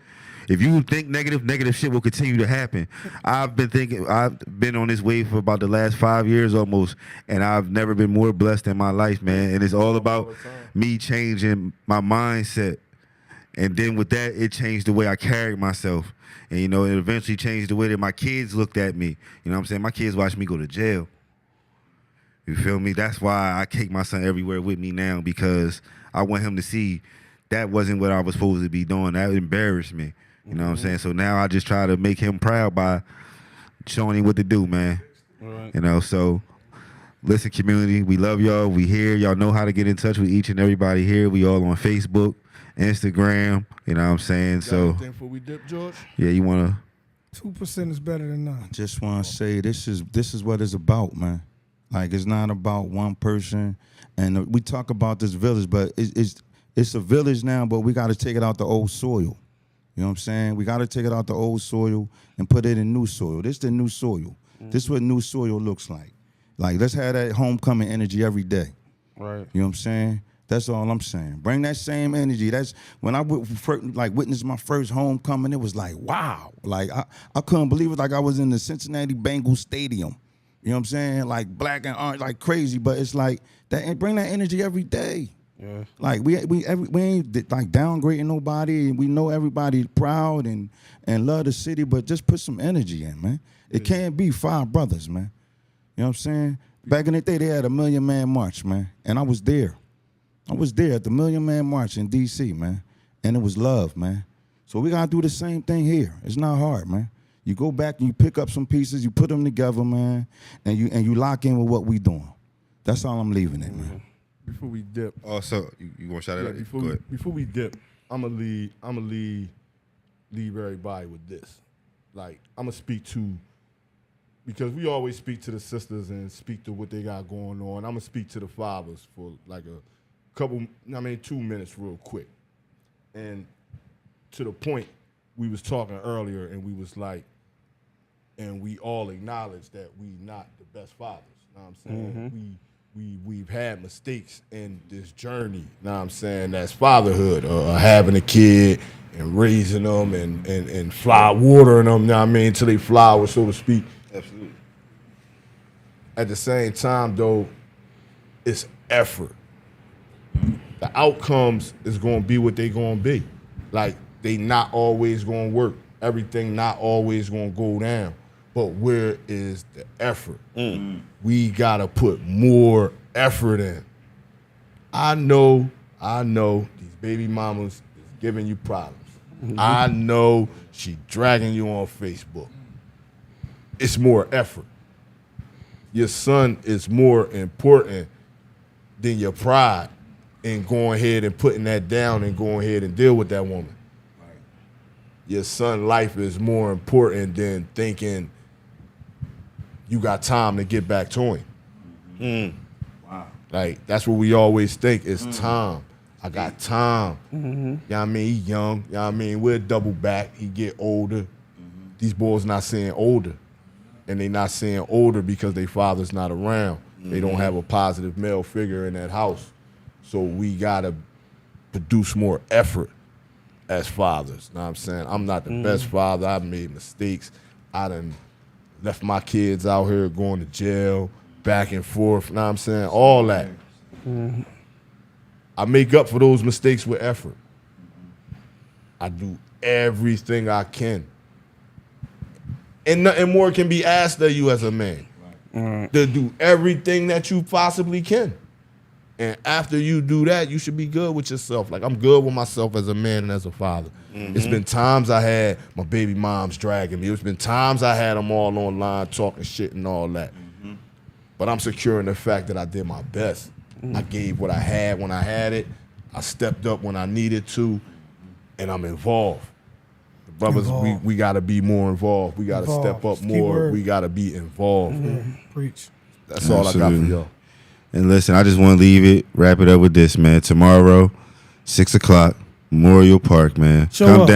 If you think negative shit will continue to happen. I've been on this wave for about the last 5 years almost, and I've never been more blessed in my life, man. And it's all about me changing my mindset. And then with that, it changed the way I carried myself. And, you know, it eventually changed the way that my kids looked at me. You know what I'm saying? My kids watched me go to jail. You feel me? That's why I take my son everywhere with me now, because I want him to see that wasn't what I was supposed to be doing. That embarrassed me. You know what I'm saying? So now I just try to make him proud by showing him what to do, man. Right. You know, so listen, community, we love y'all. We here. Y'all know how to get in touch with each and everybody here. We all on Facebook, Instagram. You know what I'm saying? So, anything before we dip, George? yeah, you want to? 2% is better than none. Just want to say this is what it's about, man. Like, it's not about one person, and we talk about this village, but it's a village now, but we got to take it out the old soil. You know what I'm saying? We got to take it out the old soil and put it in new soil. This is the new soil. This is what new soil looks like. Like, let's have that homecoming energy every day. Right. You know what I'm saying? That's all I'm saying. Bring that same energy. That's when I witnessed my first homecoming. It was like, wow. Like, I couldn't believe it. Like, I was in the Cincinnati Bengals stadium. You know what I'm saying? Like, black and orange, like crazy. But it's like that. Bring that energy every day. Yeah. Like we ain't like downgrading nobody. We know everybody proud and love the city, but just put some energy in, man. It can't be 5 brothers, man. You know what I'm saying? Back in the day, they had a 1 Million Man March, man, and I was there. I was there at the 1 Million Man March in D.C., man, and it was love, man. So we gotta do the same thing here. It's not hard, man. You go back and you pick up some pieces, you put them together, man, and you lock in with what we doing. That's all I'm leaving it, man. Before we dip, Also, you want to shout it out? Go ahead. before we dip, I'm gonna leave everybody with this. Like, I'm gonna speak to, because we always speak to the sisters and speak to what they got going on. I'm gonna speak to the fathers for like a couple, 2 minutes real quick. And to the point, we was talking earlier and we was like, and we all acknowledge that we not the best fathers. You know what I'm saying? We've had mistakes in this journey, know what I'm saying, that's fatherhood, having a kid and raising them and watering them, know what I mean, till they flower, so to speak. Absolutely. At the same time, though, it's effort. The outcomes is going to be what they going to be. Like, they not always going to work. Everything not always going to go down. But where is the effort? We got to put more effort in. I know these baby mamas is giving you problems. I know she dragging you on Facebook. It's more effort. Your son is more important than your pride in going ahead and putting that down and going ahead and deal with that woman. Your son's life is more important than thinking you got time to get back to him. Wow. Like, that's what we always think is time. I got time. You know what I mean? He young. You know what I mean? We're double back. He get older. These boys not saying older. And they not saying older because their father's not around. They don't have a positive male figure in that house. So we got to produce more effort as fathers. Know what I'm saying? I'm not the best father. I've made mistakes. I done left my kids out here going to jail, back and forth. Know what I'm saying? All that. I make up for those mistakes with effort. I do everything I can. And nothing more can be asked of you as a man. To do everything that you possibly can. And after you do that, you should be good with yourself. Like, I'm good with myself as a man and as a father. It's been times I had my baby moms dragging me. It's been times I had them all online talking shit and all that. But I'm secure in the fact that I did my best. I gave what I had when I had it. I stepped up when I needed to. And I'm involved. The brothers, we got to be more involved. We got to step up more. We got to be involved. Preach. That's all I got for y'all. And listen, I just want to wrap it up with this, man. Tomorrow, 6 o'clock, Memorial Park, man. Show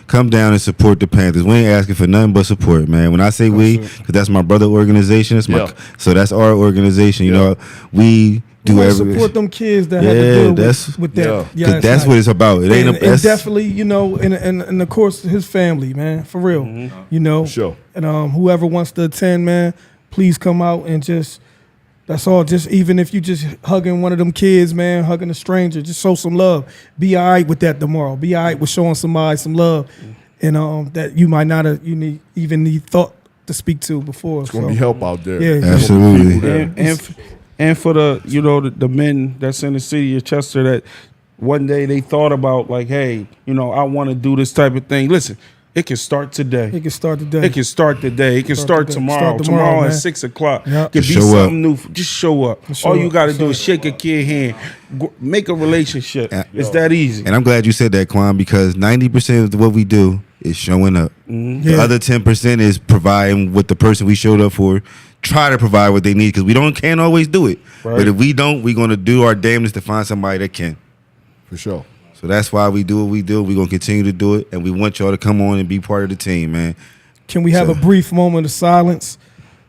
Come down and support the Panthers. We ain't asking for nothing but support, man. When I say we, because that's my brother organization, so that's our organization. You know, we do everything. Support them kids that had to deal with that. Yeah, because that's what it's about. It ain't and definitely, you know, and of course his family, man, for real. You know, Sure. And whoever wants to attend, man, please come out and just. That's all. Just even if you just hugging one of them kids, man, hugging a stranger, just show some love. Be all right with that tomorrow. Be all right with showing somebody some love, and that you might not have even need thought to speak to before. It's gonna be help out there. Yeah, absolutely. And for the the men that's in the city of Chester that one day they thought about like, hey, I want to do this type of thing. Listen. It can start today. It can start today. It can start today. It can start tomorrow. Tomorrow at 6 o'clock. Yep. Could be something new. Just show up. All you got to do is shake a kid's hand. Make a relationship. It's that easy. And I'm glad you said that, Quan, because 90% of what we do is showing up. The other 10% is providing what the person we showed up for. Try to provide what they need because we can't always do it. Right. But if we don't, we're going to do our damnedest to find somebody that can. For sure. So that's why we do what we do. We're going to continue to do it, and we want y'all to come on and be part of the team, man. Can we have a brief moment of silence?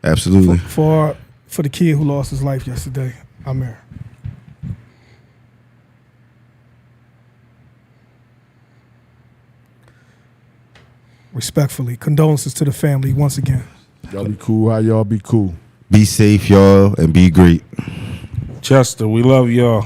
Absolutely. For the kid who lost his life yesterday, Amir. Respectfully, condolences to the family once again. Y'all be cool. How y'all be cool? Be safe, y'all, and be great. Chester, we love y'all.